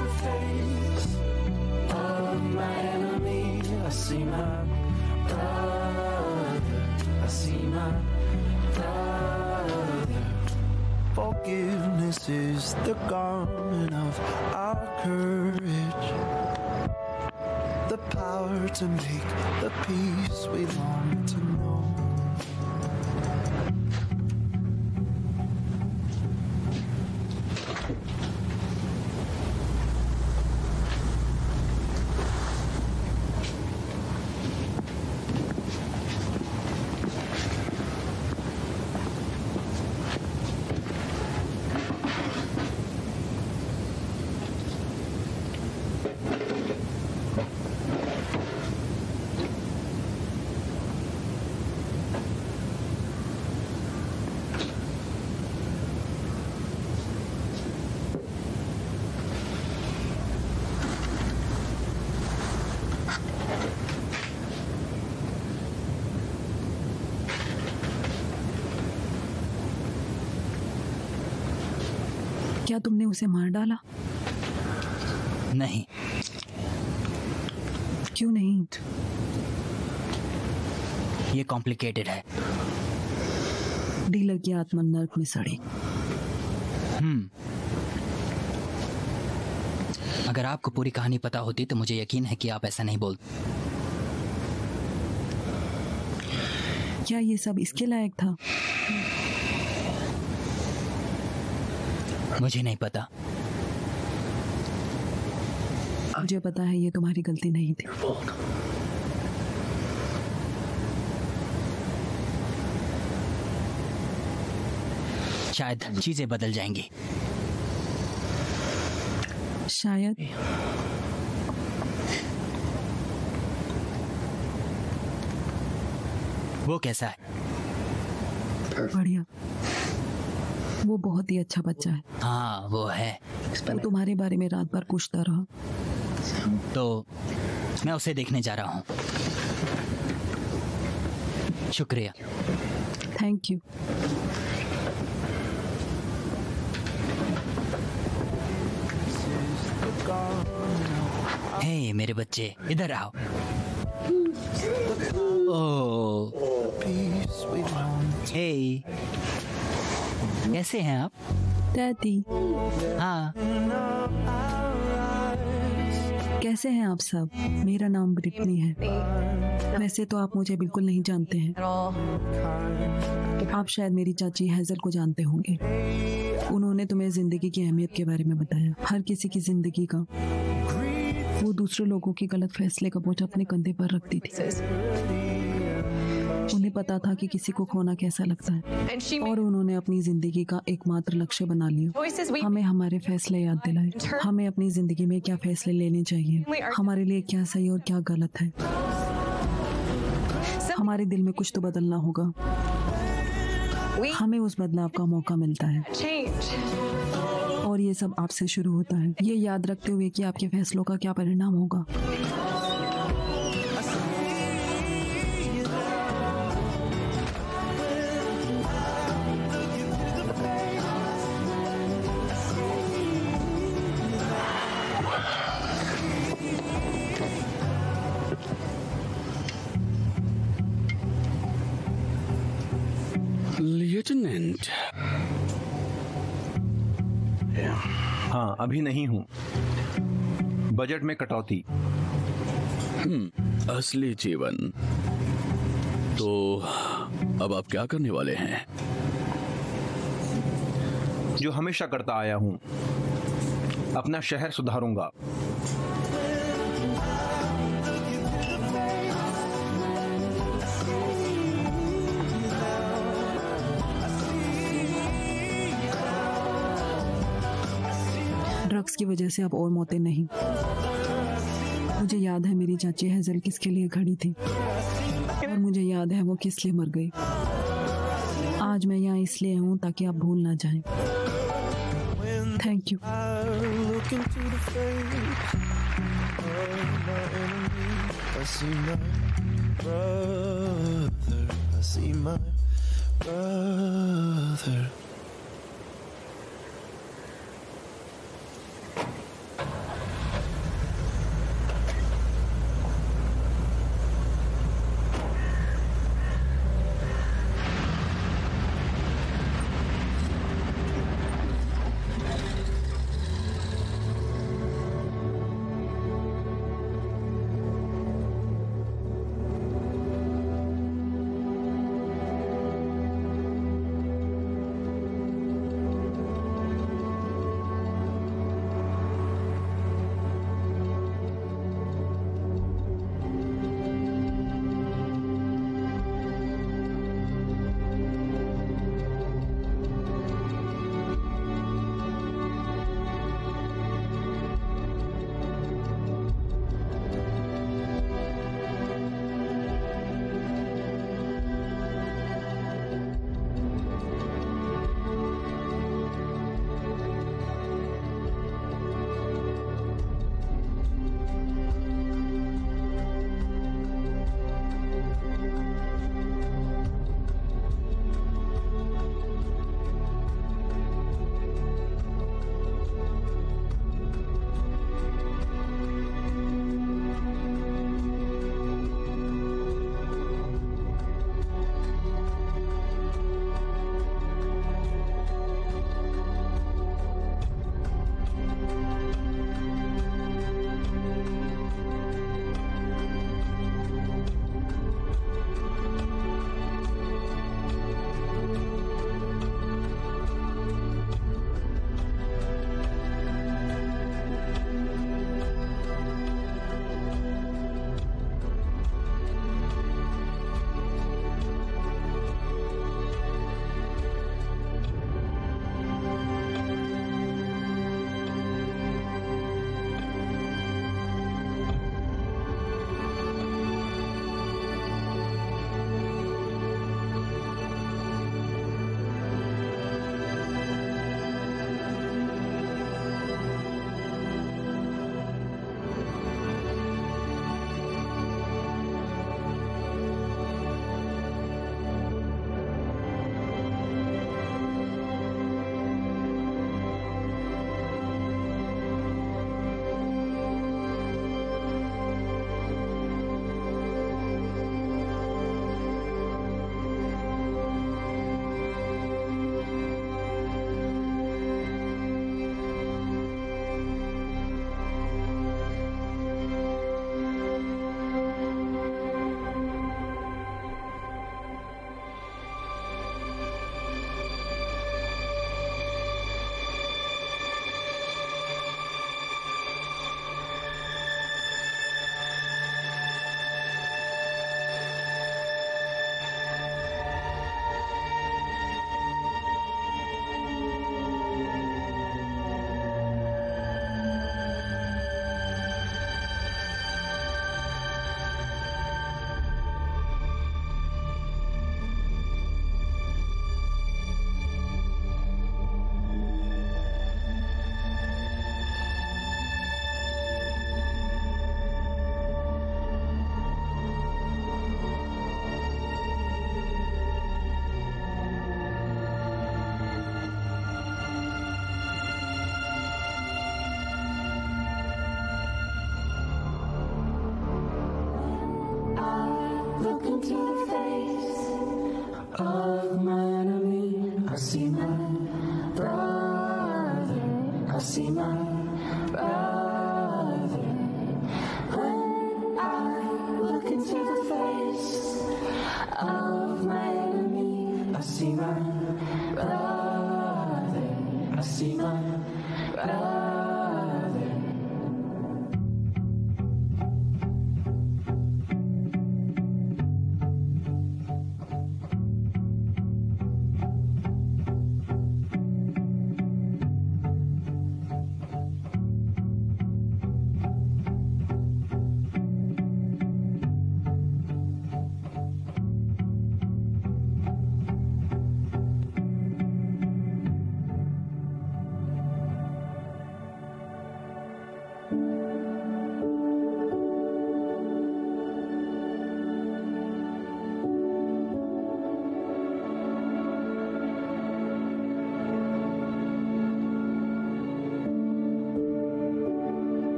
This is the garment of our courage, the power to make the peace we long to know. क्या तुमने उसे मार डाला? नहीं। क्यों नहीं? ये complicated है। डीलर की आत्मा नर्क में सड़ी। अगर आपको पूरी कहानी पता होती तो मुझे यकीन है कि आप ऐसा नहीं बोलते। क्या ये सब इसके लायक था? मुझे नहीं पता। मुझे पता है ये तुम्हारी गलती नहीं थी। शायद चीजें बदल जाएंगी। शायद। वो कैसा है? बढ़िया। वो बहुत ही अच्छा बच्चा है। हाँ वो है। वो तुम्हारे बारे में रात भर पूछता रहा। तो मैं उसे देखने जा रहा हूँ। शुक्रिया। Thank you. हे मेरे बच्चे, इधर आओ। ओह, हे, कैसे हैं आप? डैडी। हाँ। कैसे हैं आप सब? मेरा नाम ब्रिटनी है। वैसे तो आप मुझे बिल्कुल नहीं जानते हैं। आप शायद मेरी चाची हैजल को जानते होंगे। उन्होंने तुम्हें जिंदगी की अहमियत के बारे में बताया। हर किसी की जिंदगी का वो दूसरे लोगों के गलत फैसले का बोझ अपने कंधे पर रखती थी। उन्हें पता था कि किसी को खोना कैसा लगता है और उन्होंने अपनी जिंदगी का एकमात्र लक्ष्य बना लिया। हमें हमारे फैसले याद दिलाए। हमें अपनी जिंदगी में क्या फैसले लेने चाहिए, हमारे लिए क्या सही और क्या गलत है। हमारे दिल में कुछ तो बदलना होगा। हमें उस बदलाव का मौका मिलता है और ये सब आपसे शुरू होता है। ये याद रखते हुए कि आपके फैसलों का क्या परिणाम होगा। लेफ्टिनेंट। हाँ, अभी नहीं हूँ। बजट में कटौती। असली जीवन। तो अब आप क्या करने वाले हैं? जो हमेशा करता आया हूँ, अपना शहर सुधारूंगा। ड्रग्स की वजह से अब और मौतें नहीं। मुझे याद है मेरी चाची हैजल किसके लिए खड़ी थी और मुझे याद है वो किस लिए मर गई। आज मैं यहाँ इसलिए हूँ ताकि आप भूल ना जाएं। Thank you.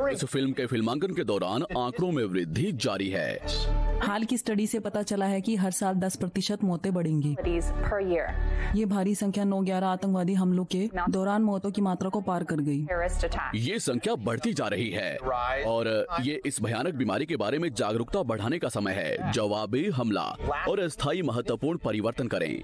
इस फिल्म के फिल्मांकन के दौरान आंकड़ों में वृद्धि जारी है। हाल की स्टडी से पता चला है कि हर साल 10% मौतें बढ़ेंगी। ये भारी संख्या 9/11 आतंकवादी हमलों के दौरान मौतों की मात्रा को पार कर गई। ये संख्या बढ़ती जा रही है और ये इस भयानक बीमारी के बारे में जागरूकता बढ़ाने का समय है। जवाबी हमला और अस्थायी महत्वपूर्ण परिवर्तन करें।